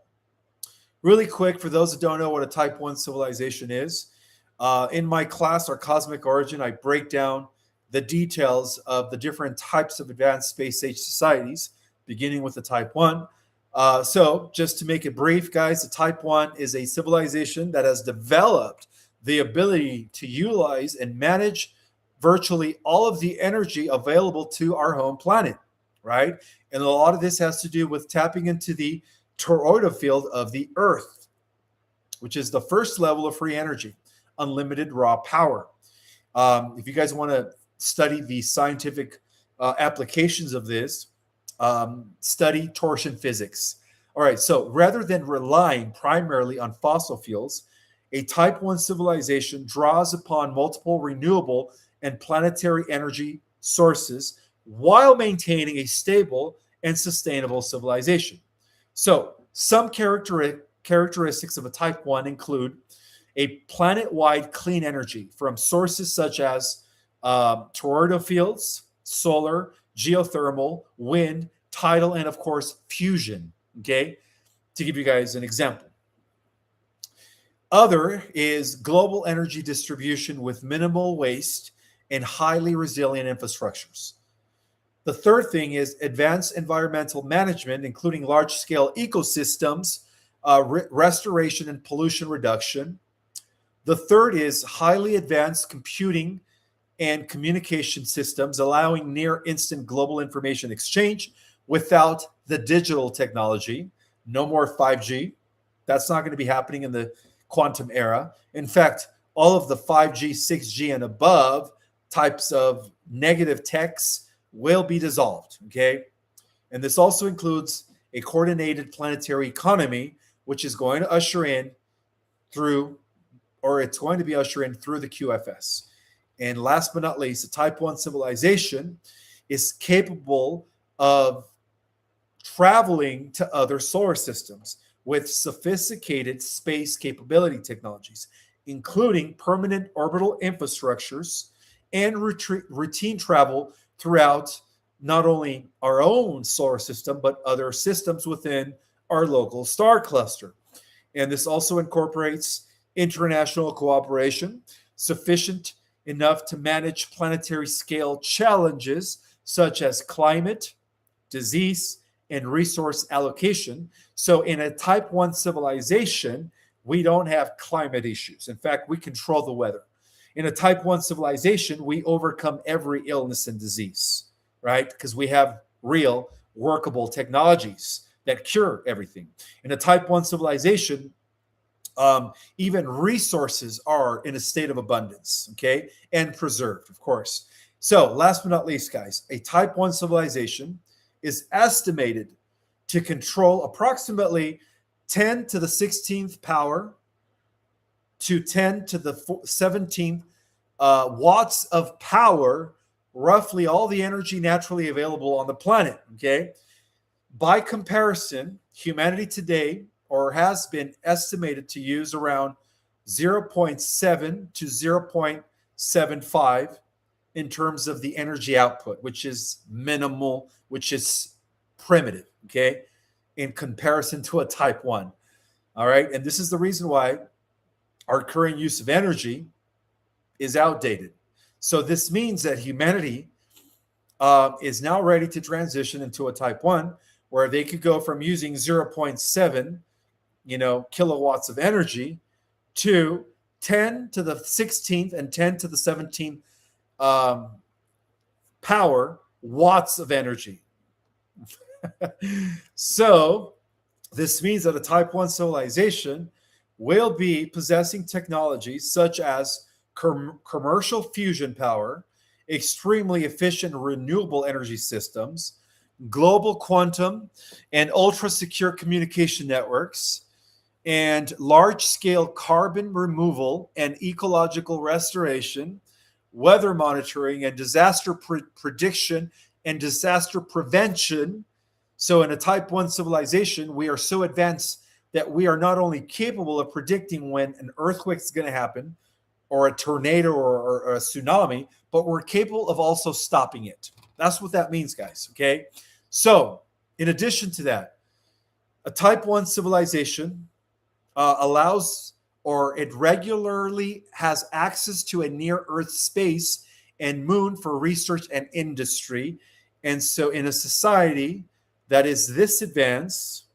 really quick, for those that don't know what a Type 1 civilization is, in my class, our Cosmic Origin, I break down the details of the different types of advanced space-age societies, beginning with the Type 1. So, just to make it brief, guys, the Type 1 is a civilization that has developed the ability to utilize and manage virtually all of the energy available to our home planet, right? And a lot of this has to do with tapping into the toroidal field of the Earth, which is the first level of free energy, unlimited raw power. If you guys want to study the scientific applications of this, study torsion physics. All right, so rather than relying primarily on fossil fuels, a Type 1 civilization draws upon multiple renewable and planetary energy sources while maintaining a stable and sustainable civilization. So some characteristics of a Type 1 include a planet-wide clean energy from sources such as toroidal fields, solar, geothermal, wind, tidal, and of course, fusion, okay? To give you guys an example. Other is global energy distribution with minimal waste and highly resilient infrastructures. The third thing is advanced environmental management, including large-scale ecosystems, restoration and pollution reduction. The third is highly advanced computing and communication systems, allowing near-instant global information exchange without the digital technology. No more 5G. That's not going to be happening in the quantum era. In fact, all of the 5G, 6G, and above types of negative techs will be dissolved, okay? And this also includes a coordinated planetary economy, which is going to usher in through, or it's going to be ushered in through the QFS. And last but not least, the Type 1 civilization is capable of traveling to other solar systems, with sophisticated space capability technologies, including permanent orbital infrastructures and routine travel throughout not only our own solar system, but other systems within our local star cluster. And this also incorporates international cooperation sufficient enough to manage planetary scale challenges such as climate, disease, and resource allocation. So, in a type 1 civilization, we don't have climate issues. In fact, we control the weather. In a type 1 civilization, we overcome every illness and disease, right? Because we have real workable technologies that cure everything. In a type 1 civilization, even resources are in a state of abundance, okay, and preserved, of course. So, last but not least, guys, a type 1 civilization is estimated to control approximately 10 to the 16th power to 10 to the 17th watts of power, roughly all the energy naturally available on the planet, okay? By comparison, humanity today, or has been estimated to use around 0.7 to 0.75 in terms of the energy output, which is minimal, which is primitive, okay, in comparison to a type 1. All right. And this is the reason why our current use of energy is outdated. So this means that humanity is now ready to transition into a type 1 where they could go from using 0.7 kilowatts of energy to 10 to the 16th and 10 to the 17th power watts of energy. So this means that a type 1 civilization will be possessing technologies such as commercial fusion power, extremely efficient renewable energy systems, global quantum and ultra secure communication networks, and large-scale carbon removal and ecological restoration, weather monitoring and disaster prediction and disaster prevention. So in a type 1 civilization, we are so advanced that we are not only capable of predicting when an earthquake is going to happen or a tornado or a tsunami, but we're capable of also stopping it. That's what that means, guys, okay? So in addition to that, a type 1 civilization allows, or it regularly has access to a near Earth space and moon for research and industry. And so in a society that is this advanced,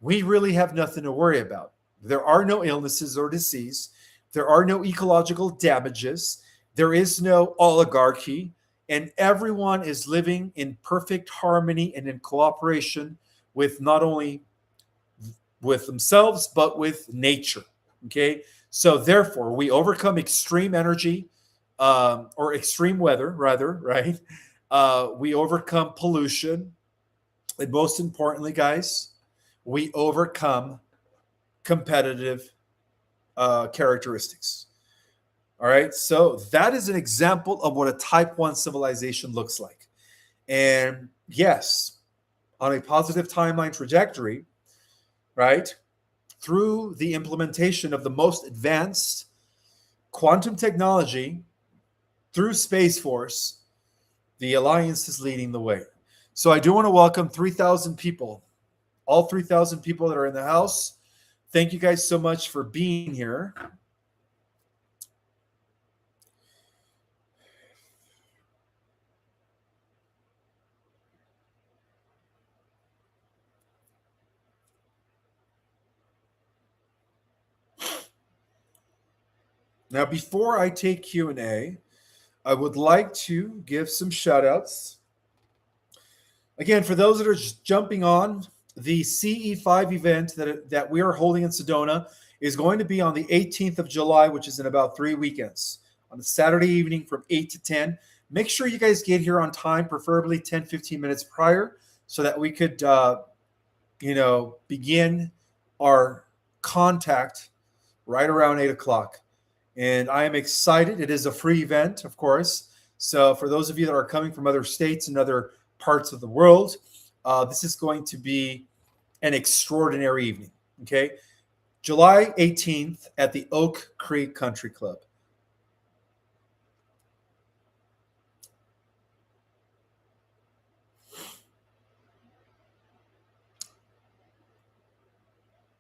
we really have nothing to worry about. There are no illnesses or disease. There are no ecological damages. There is no oligarchy. And everyone is living in perfect harmony and in cooperation with not only with themselves, but with nature. Okay. So therefore, we overcome extreme energy or extreme weather, rather, right? We overcome pollution. And most importantly, guys, we overcome competitive characteristics. All right. So that is an example of what a type 1 civilization looks like. And yes, on a positive timeline trajectory, right, through the implementation of the most advanced quantum technology through Space Force, the Alliance is leading the way. So I do want to welcome 3,000 people, all 3,000 people that are in the house. Thank you guys so much for being here. Now, before I take Q&A, I would like to give some shout outs. Again, for those that are just jumping on, the CE5 event that we are holding in Sedona is going to be on the 18th of July, which is in about 3 weekends, on a Saturday evening from 8 to 10. Make sure you guys get here on time, preferably 10, 15 minutes prior, so that we could, begin our contact right around 8 o'clock. And I am excited. It is a free event, of course. So for those of you that are coming from other states and other parts of the world, this is going to be an extraordinary evening. Okay. July 18th at the Oak Creek Country Club.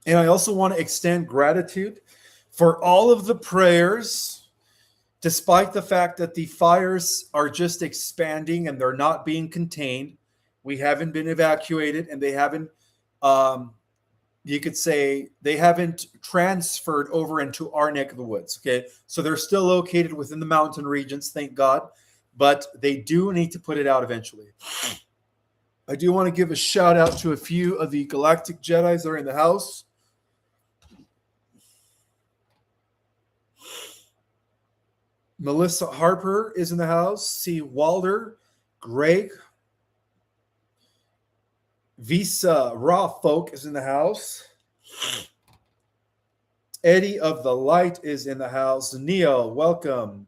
And I also want to extend gratitude for all of the prayers, despite the fact that the fires are just expanding and they're not being contained. We haven't been evacuated, and they haven't, um, you could say, they haven't transferred over into our neck of the woods. Okay. So they're still located within the mountain regions, thank God, but they do need to put it out eventually. I do want to give a shout out to a few of the Galactic Jedis that are in the house. Melissa Harper is in the house. C. Walder, Greg, Visa Raw Folk is in the house. Eddie of the Light is in the house. Neo, welcome.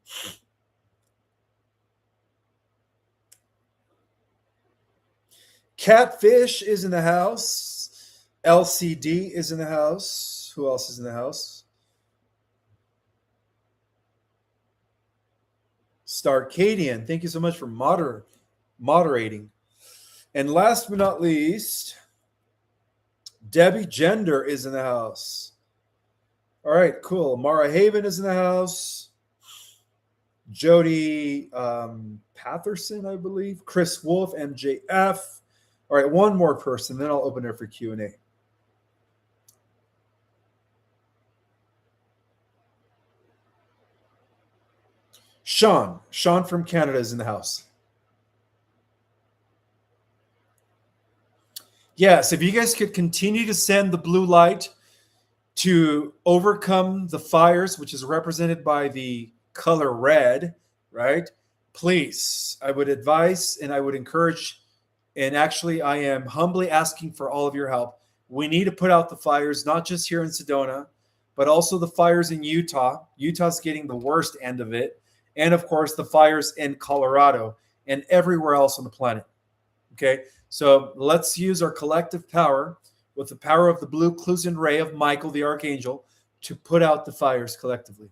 Catfish is in the house. LCD is in the house. Who else is in the house? Starcadian, thank you so much for moderating. And last but not least, Debbie Gender is in the house. All right, cool. Mara Haven is in the house. Jody Patherson, I believe. Chris Wolf, MJF. All right, one more person, then I'll open it for Q&A. Sean from Canada is in the house. Yes, if you guys could continue to send the blue light to overcome the fires, which is represented by the color red, right? Please, I would advise and I would encourage, and actually I am humbly asking for all of your help. We need to put out the fires, not just here in Sedona, but also the fires in Utah. Utah's getting the worst end of it. And of course, the fires in Colorado and everywhere else on the planet. Okay, so let's use our collective power with the power of the blue Clusian ray of Michael the Archangel to put out the fires collectively.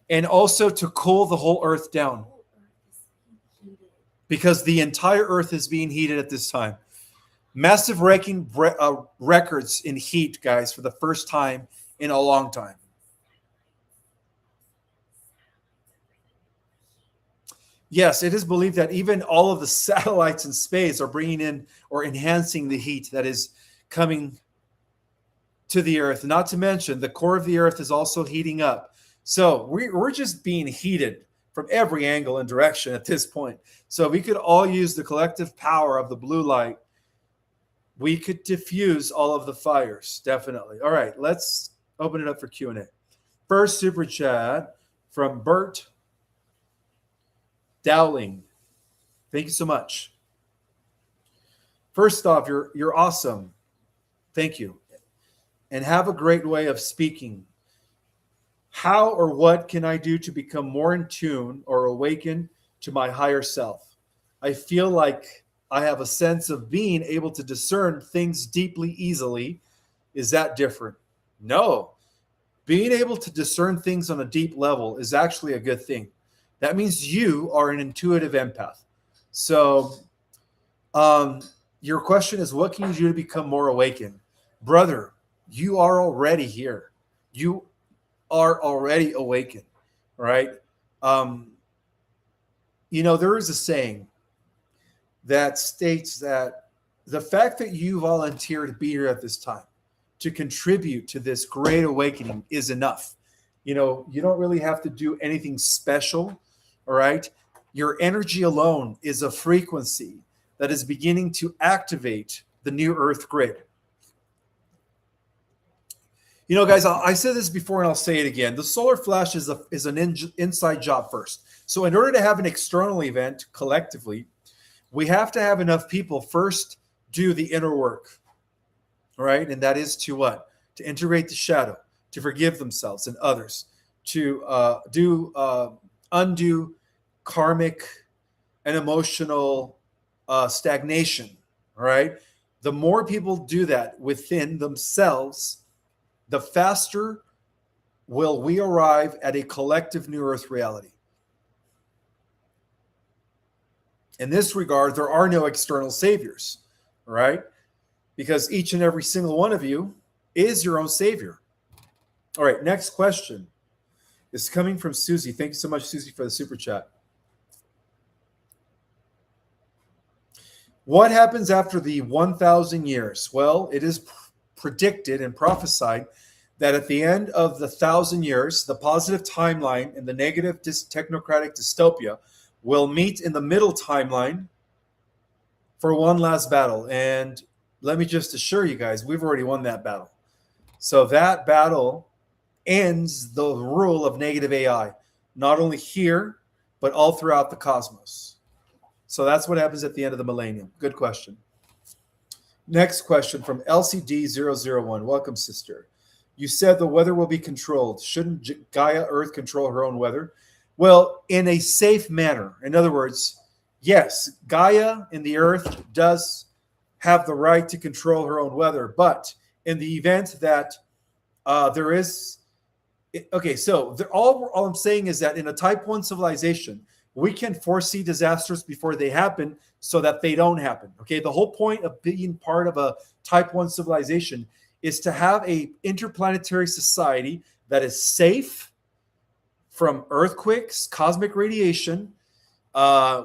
And also to cool the whole earth down. Because the entire earth is being heated at this time. Massive records in heat, guys, for the first time in a long time. Yes, it is believed that even all of the satellites in space are bringing in or enhancing the heat that is coming to the Earth. Not to mention, the core of the Earth is also heating up. So we're just being heated from every angle and direction at this point. So we could all use the collective power of the blue light. We could diffuse all of the fires, definitely. All right, let's open it up for Q&A. First super chat from Bert Dowling. Thank you so much. First off, you're awesome. Thank you. And have a great way of speaking. How or what can I do to become more in tune or awaken to my higher self? I feel like I have a sense of being able to discern things deeply easily. Is that different? No. Being able to discern things on a deep level is actually a good thing. That means you are an intuitive empath. So your question is, what can you do to become more awakened? Brother, you are already here. You are already awakened, right? There is a saying that states that the fact that you volunteered to be here at this time to contribute to this great awakening is enough. You don't really have to do anything special. All right. Your energy alone is a frequency that is beginning to activate the new Earth grid. Guys, I said this before and I'll say it again. The solar flash is an inside job first. So in order to have an external event collectively, we have to have enough people first do the inner work. All right. And that is to what? To integrate the shadow, to forgive themselves and others, to undo karmic and emotional stagnation, all right? The more people do that within themselves, the faster will we arrive at a collective New Earth reality. In this regard, there are no external saviors, right? Because each and every single one of you is your own savior. All right, next question is coming from Susie. Thank you so much, Susie, for the super chat. What happens after the 1,000 years? Well, it is predicted and prophesied that at the end of the 1,000 years, the positive timeline and the negative technocratic dystopia will meet in the middle timeline for one last battle. And let me just assure you guys, we've already won that battle. So that battle ends the rule of negative AI, not only here, but all throughout the cosmos. So that's what happens at the end of the millennium. Good question. Next question from LCD001. Welcome, sister. You said the weather will be controlled. Shouldn't Gaia Earth control her own weather? Well, in a safe manner. In other words, yes, Gaia in the Earth does have the right to control her own weather. But in the event that there is... Okay, so all I'm saying is that in a type 1 civilization, we can foresee disasters before they happen so that they don't happen. Okay, the whole point of being part of a type 1 civilization is to have a interplanetary society that is safe from earthquakes, cosmic radiation,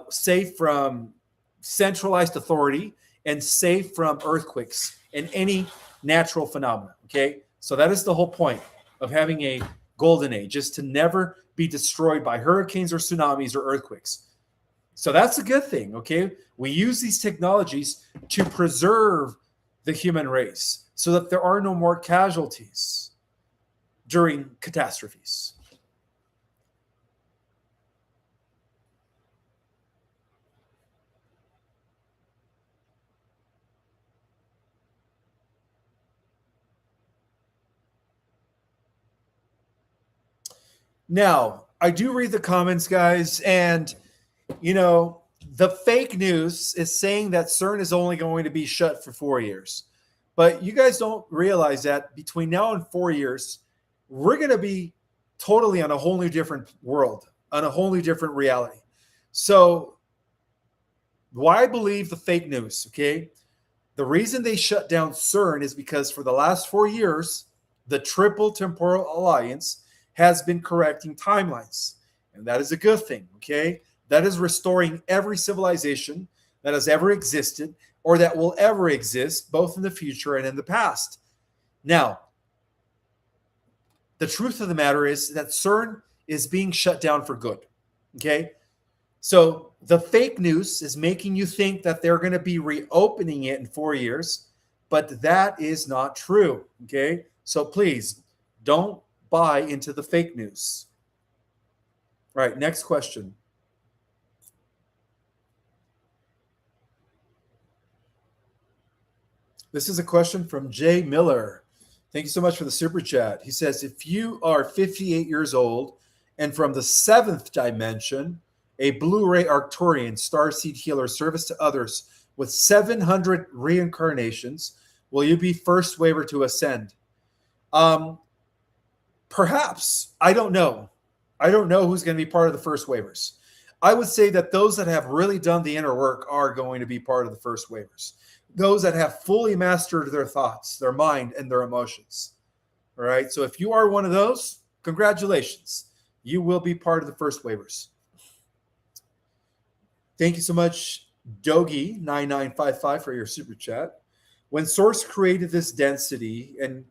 safe from centralized authority, and safe from earthquakes and any natural phenomena. Okay, so that is the whole point of having a golden age, is to never be destroyed by hurricanes or tsunamis or earthquakes. So that's a good thing, okay? We use these technologies to preserve the human race so that there are no more casualties during catastrophes. Now, I do read the comments, guys, and, you know, the fake news is saying that CERN is only going to be shut for 4 years. But you guys don't realize that between now and 4 years, we're going to be totally on a whole new different world, on a whole new different reality. So why I believe the fake news, okay? The reason they shut down CERN is because for the last 4 years, the Triple Temporal Alliance has been correcting timelines. And that is a good thing, okay? That is restoring every civilization that has ever existed or that will ever exist, both in the future and in the past. Now, the truth of the matter is that CERN is being shut down for good, okay? So the fake news is making you think that they're going to be reopening it in 4 years, but that is not true, okay? So please, don't buy into the fake news. All right, next question. This is a question from Jay Miller. Thank you so much for the super chat. He says, if you are 58 years old and from the 7th dimension, a Blu-ray Arcturian starseed healer service to others with 700 reincarnations, will you be first waver to ascend? Perhaps. I don't know. I don't know who's going to be part of the first waivers. I would say that those that have really done the inner work are going to be part of the first waivers. Those that have fully mastered their thoughts, their mind, and their emotions. All right. So if you are one of those, congratulations. You will be part of the first waivers. Thank you so much, Dogi9955, for your super chat. When Source created this density and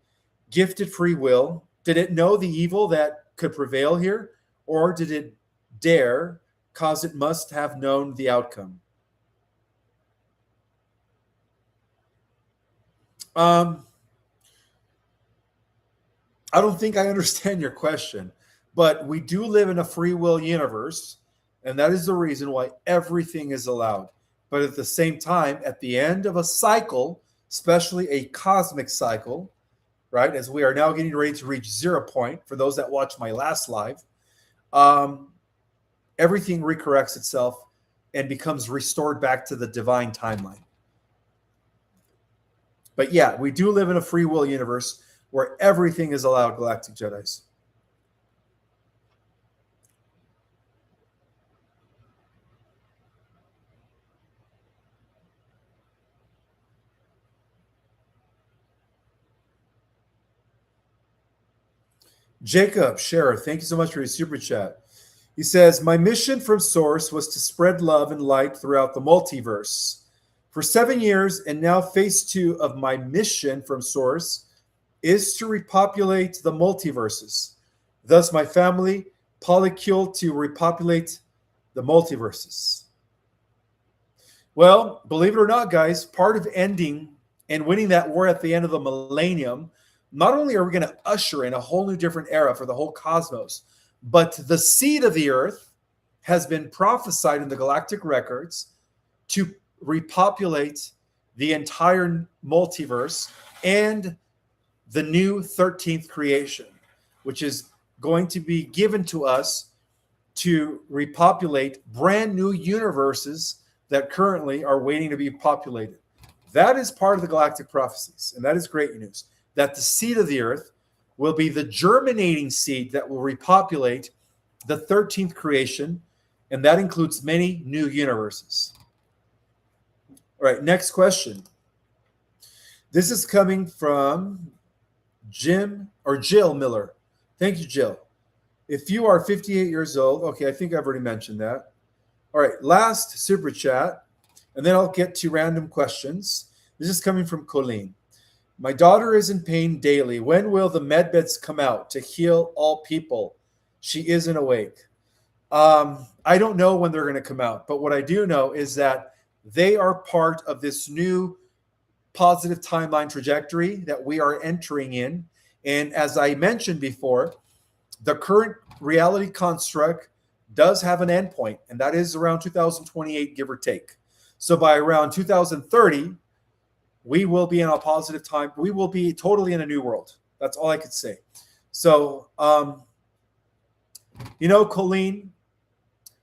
gifted free will, did it know the evil that could prevail here? Or did it dare, cause it must have known the outcome? I don't think I understand your question, but we do live in a free will universe, and that is the reason why everything is allowed. But at the same time, at the end of a cycle, especially a cosmic cycle, right, as we are now getting ready to reach 0 point, for those that watched my last live, everything recorrects itself and becomes restored back to the divine timeline. But yeah, we do live in a free will universe where everything is allowed, Galactic Jedis. Jacob Scherer, thank you so much for your super chat. He says, my mission from Source was to spread love and light throughout the multiverse. For 7 years, and now phase 2 of my mission from Source is to repopulate the multiverses. Thus, my family polycule to repopulate the multiverses. Well, believe it or not, guys, part of ending and winning that war at the end of the millennium, not only are we going to usher in a whole new different era for the whole cosmos, but the seed of the earth has been prophesied in the galactic records to repopulate the entire multiverse and the new 13th creation, which is going to be given to us to repopulate brand new universes that currently are waiting to be populated. That is part of the galactic prophecies, and that is great news, that the seed of the earth will be the germinating seed that will repopulate the 13th creation, and that includes many new universes. All right, next question. This is coming from Jill Miller. Thank you, Jill. If you are 58 years old, okay, I think I've already mentioned that. All right, last super chat, and then I'll get to random questions. This is coming from Colleen. My daughter is in pain daily. When will the med beds come out to heal all people? She isn't awake. I don't know when they're going to come out, but what I do know is that they are part of this new positive timeline trajectory that we are entering in. And as I mentioned before, the current reality construct does have an endpoint, and that is around 2028, give or take. So by around 2030, we will be in a positive time. We will be totally in a new world. That's all I could say. So, Colleen,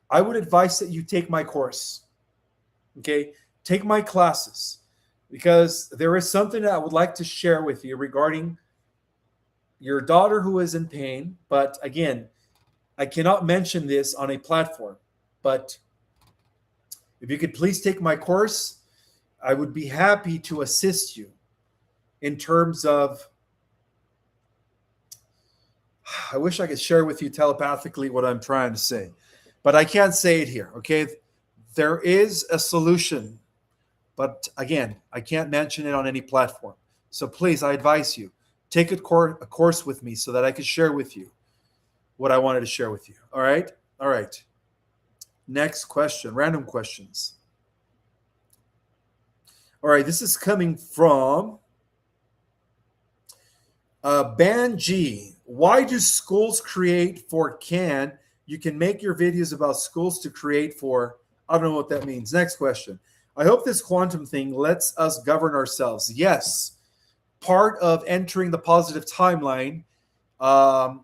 I would advise that you take my course. Okay? Take my classes, because there is something that I would like to share with you regarding your daughter who is in pain. But again, I cannot mention this on a platform. But if you could please take my course, I would be happy to assist you in terms of, I wish I could share with you telepathically what I'm trying to say, but I can't say it here, okay? There is a solution, but again, I can't mention it on any platform. So please, I advise you, take a course with me so that I can share with you what I wanted to share with you, all right? All right. Next question, random questions. All right, this is coming from Banji. Why do schools create for can? You can make your videos about schools to create for. I don't know what that means. Next question. I hope this quantum thing lets us govern ourselves. Yes. Part of entering the positive timeline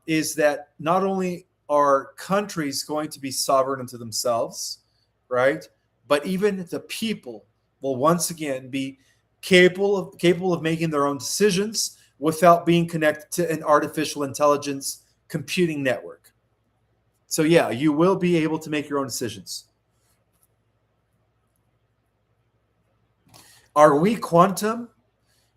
is that not only are countries going to be sovereign unto themselves, right? But even the people will once again be capable of making their own decisions without being connected to an artificial intelligence computing network. So yeah, you will be able to make your own decisions. Are we quantum?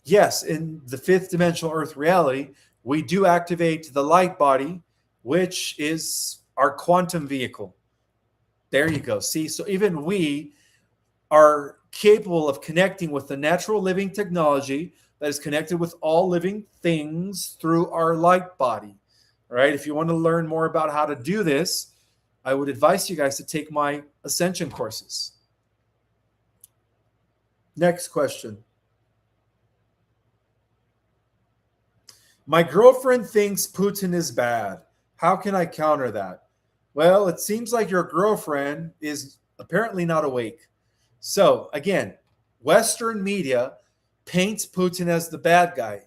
Yes, in the fifth dimensional Earth reality, we do activate the light body, which is our quantum vehicle. There you go. See, so even we are capable of connecting with the natural living technology that is connected with all living things through our light body. All right. If you want to learn more about how to do this, I would advise you guys to take my Ascension courses. Next question. My girlfriend thinks Putin is bad. How can I counter that? Well, it seems like your girlfriend is apparently not awake. So again, Western media paints Putin as the bad guy,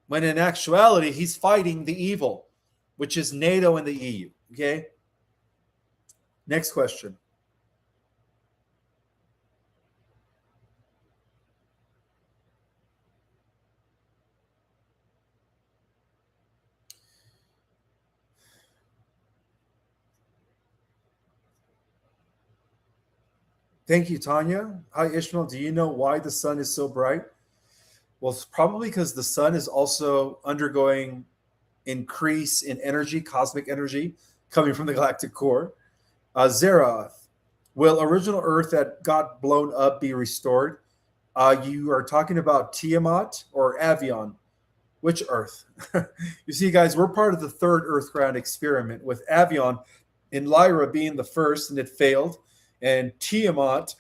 when in actuality, he's fighting the evil, which is NATO and the EU. Okay? Next question. Thank you, Tanya. Hi, Ishmael. Do you know why the sun is so bright? Well, it's probably because the sun is also undergoing increase in energy, cosmic energy, coming from the galactic core. Zerath, will original Earth that got blown up be restored? You are talking about Tiamat or Avion. Which Earth? You see, guys, we're part of the third Earth ground experiment with Avion and Lyra being the first, and it failed, and Tiamat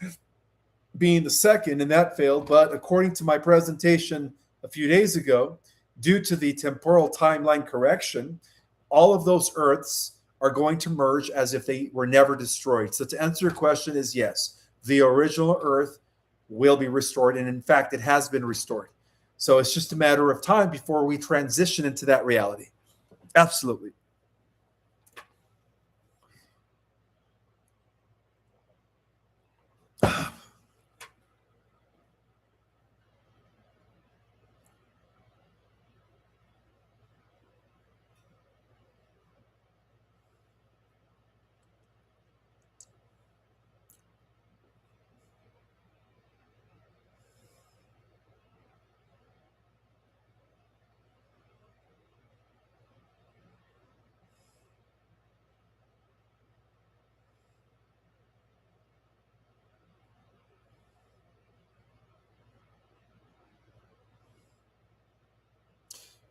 being the second, and that failed. But according to my presentation a few days ago, due to the temporal timeline correction, all of those Earths are going to merge as if they were never destroyed. So to answer your question is yes, the original Earth will be restored, and in fact, it has been restored. So it's just a matter of time before we transition into that reality. Absolutely.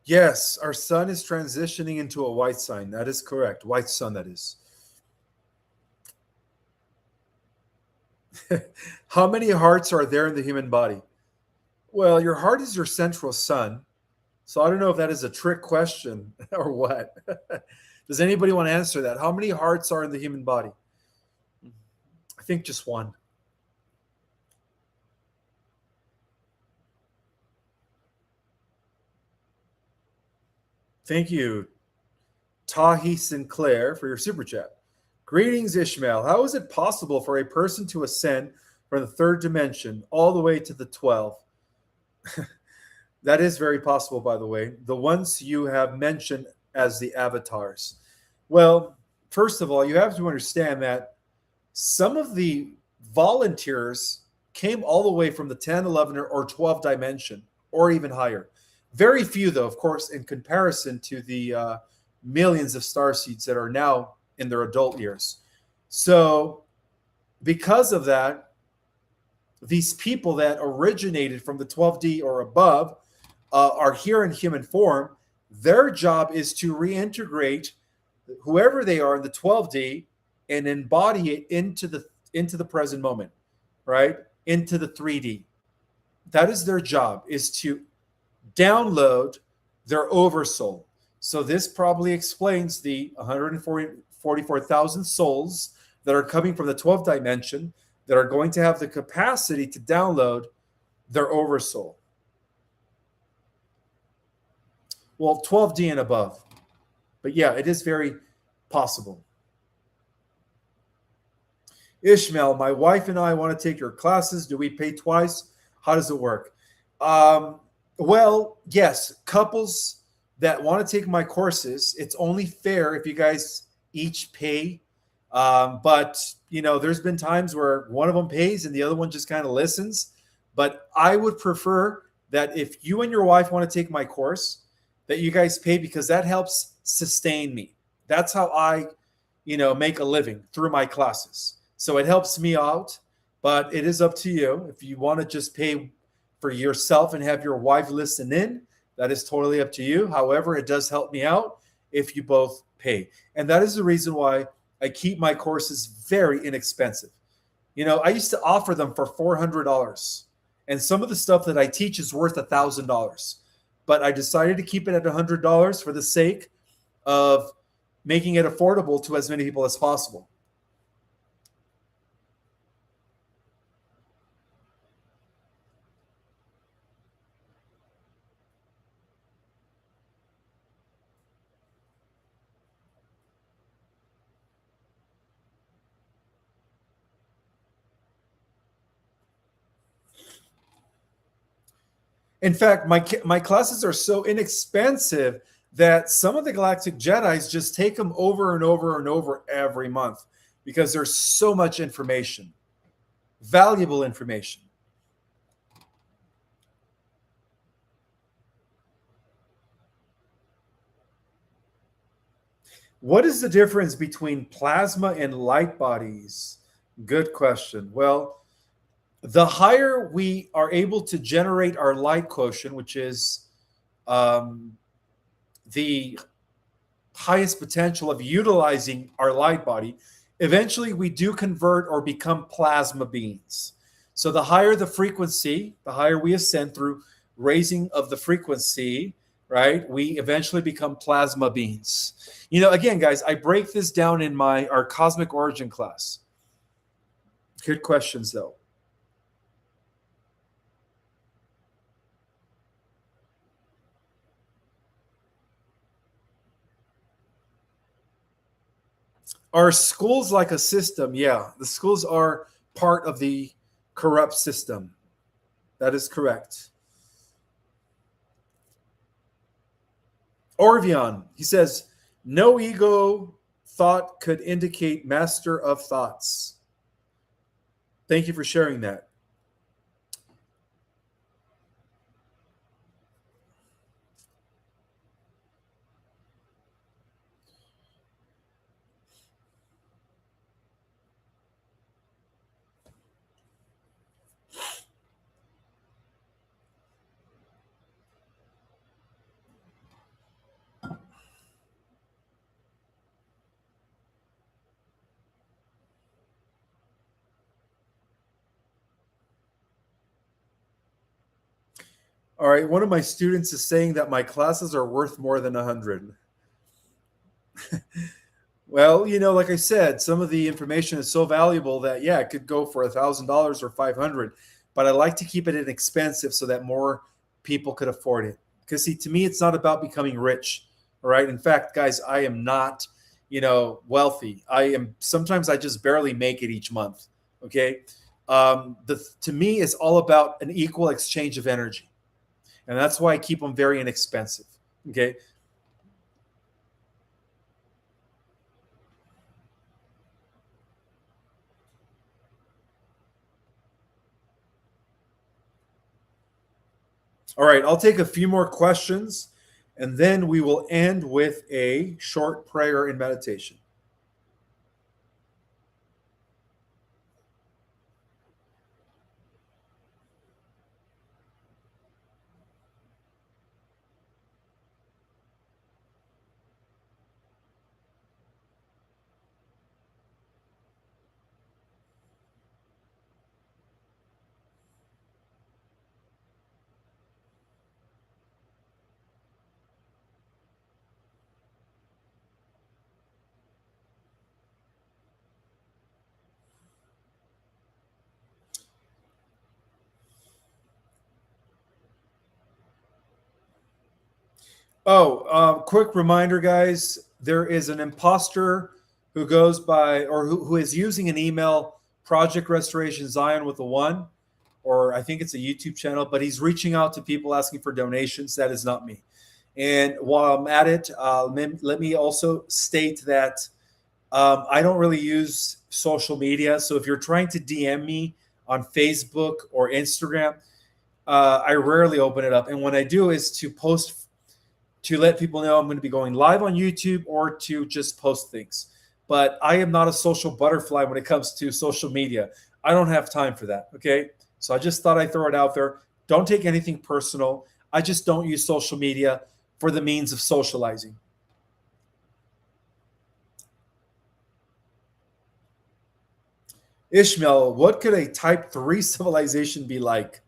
Yes, our sun is transitioning into a white sign. That is correct. White sun, that is. How many hearts are there in the human body? Well, your heart is your central sun. So I don't know if that is a trick question or what. Does anybody want to answer that? How many hearts are in the human body? I think just one. Thank you, Tahi Sinclair, for your super chat. Greetings, Ishmael. How is it possible for a person to ascend from the third dimension all the way to the 12? That is very possible, by the way. The ones you have mentioned as the avatars. Well, first of all, you have to understand that some of the volunteers came all the way from the 10, 11, or 12 dimension, or even higher. Very few, though, of course, in comparison to the millions of starseeds that are now in their adult years. So, because of that, these people that originated from the 12D or above are here in human form. Their job is to reintegrate whoever they are in the 12D and embody it into the present moment, right? Into the 3D. That is their job, is to download their oversoul. So this probably explains the 144,000 souls that are coming from the 12th dimension that are going to have the capacity to download their oversoul. Well, 12D and above. But yeah, it is very possible. Ishmael, my wife and I want to take your classes. Do we pay twice? How does it work? Well, yes, couples that want to take my courses, it's only fair if you guys each pay. But, there's been times where one of them pays and the other one just kind of listens. But I would prefer that if you and your wife want to take my course, that you guys pay, because that helps sustain me. That's how I, make a living, through my classes. So it helps me out, but it is up to you. If you want to just pay for yourself and have your wife listen in, that is totally up to you. However, it does help me out if you both pay. And that is the reason why I keep my courses very inexpensive. I used to offer them for $400, and some of the stuff that I teach is worth $1,000. But I decided to keep it at $100 for the sake of making it affordable to as many people as possible. In fact, my classes are so inexpensive that some of the Galactic Jedis just take them over and over and over every month, because there's so much information. valuable information. What is the difference between plasma and light bodies? Good question. Well, the higher we are able to generate our light quotient, which is um, the highest potential of utilizing our light body, eventually we do convert or become plasma beings. So the higher the frequency, the higher we ascend through raising of the frequency, right? We eventually become plasma beings. Again, guys, I break this down in our cosmic origin class. Good questions, though. Are schools like a system? Yeah, the schools are part of the corrupt system. That is correct. Orvion, he says, no ego thought could indicate master of thoughts. Thank you for sharing that. All right, one of my students is saying that my classes are worth more than 100. Well, like I said, some of the information is so valuable that yeah, it could go for $1,000 or 500. But I like to keep it inexpensive so that more people could afford it. Because see, to me, it's not about becoming rich. All right. In fact, guys, I am not, wealthy. Sometimes I just barely make it each month. Okay. To me, it's all about an equal exchange of energy. And that's why I keep them very inexpensive. Okay. All right, I'll take a few more questions and then we will end with a short prayer and meditation. Oh, quick reminder, guys. There is an imposter who goes by or who is using an email, Project Restoration Zion with a one, or I think it's a YouTube channel, but he's reaching out to people asking for donations. That is not me. And while I'm at it, let me also state that I don't really use social media. So if you're trying to DM me on Facebook or Instagram, I rarely open it up. And when I do is to post to let people know I'm going to be going live on YouTube or to just post things. But I am not a social butterfly when it comes to social media. I don't have time for that. Okay. So I just thought I'd throw it out there. Don't take anything personal. I just don't use social media for the means of socializing. Ishmael, what could a type 3 civilization be like?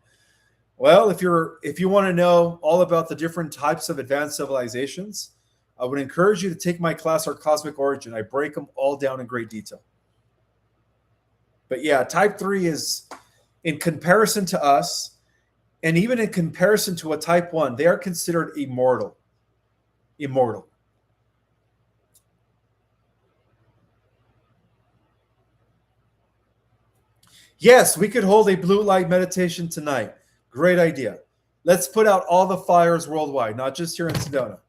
Well, if you want to know all about the different types of advanced civilizations, I would encourage you to take my class, Our Cosmic Origin. I break them all down in great detail. But yeah, type 3 is, in comparison to us, and even in comparison to a type 1, they are considered immortal. Immortal. Yes, we could hold a blue light meditation tonight. Great idea. Let's put out all the fires worldwide, not just here in Sedona.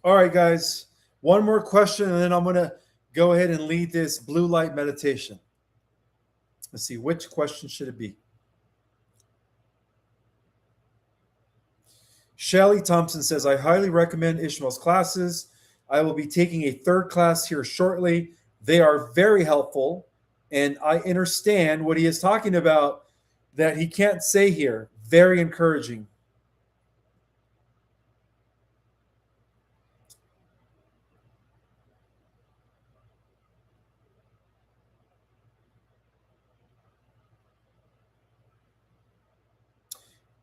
All right, guys. One more question, and then I'm going to go ahead and lead this blue light meditation. Let's see, which question should it be? Shelly Thompson says, I highly recommend Ishmael's classes. I will be taking a third class here shortly. They are very helpful, and I understand what he is talking about that he can't say here. Very encouraging.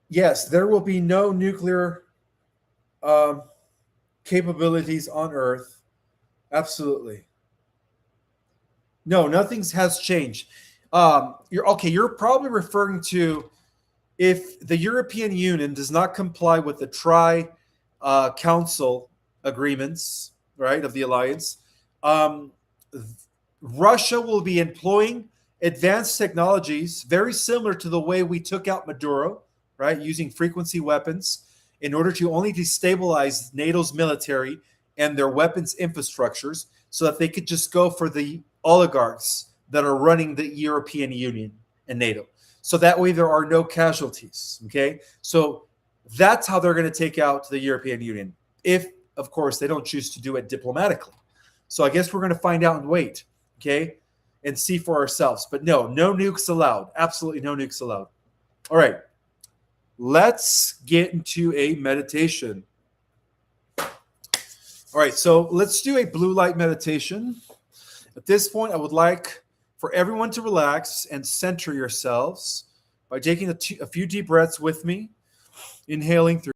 Yes, there will be no nuclear um, capabilities on Earth. Absolutely. No, nothing has changed. You're okay. You're probably referring to if the European Union does not comply with the Council agreements, right, of the alliance. Um, Russia will be employing advanced technologies very similar to the way we took out Maduro, right, using frequency weapons in order to only destabilize NATO's military and their weapons infrastructures so that they could just go for the oligarchs that are running the European Union and NATO. So that way there are no casualties. Okay. So that's how they're going to take out the European Union. If, of course, they don't choose to do it diplomatically. So I guess we're going to find out and wait. Okay. And see for ourselves. But no nukes allowed. Absolutely no nukes allowed. All right. Let's get into a meditation. All right. So let's do a blue light meditation. At this point, I would like for everyone to relax and center yourselves by taking a few deep breaths with me, inhaling through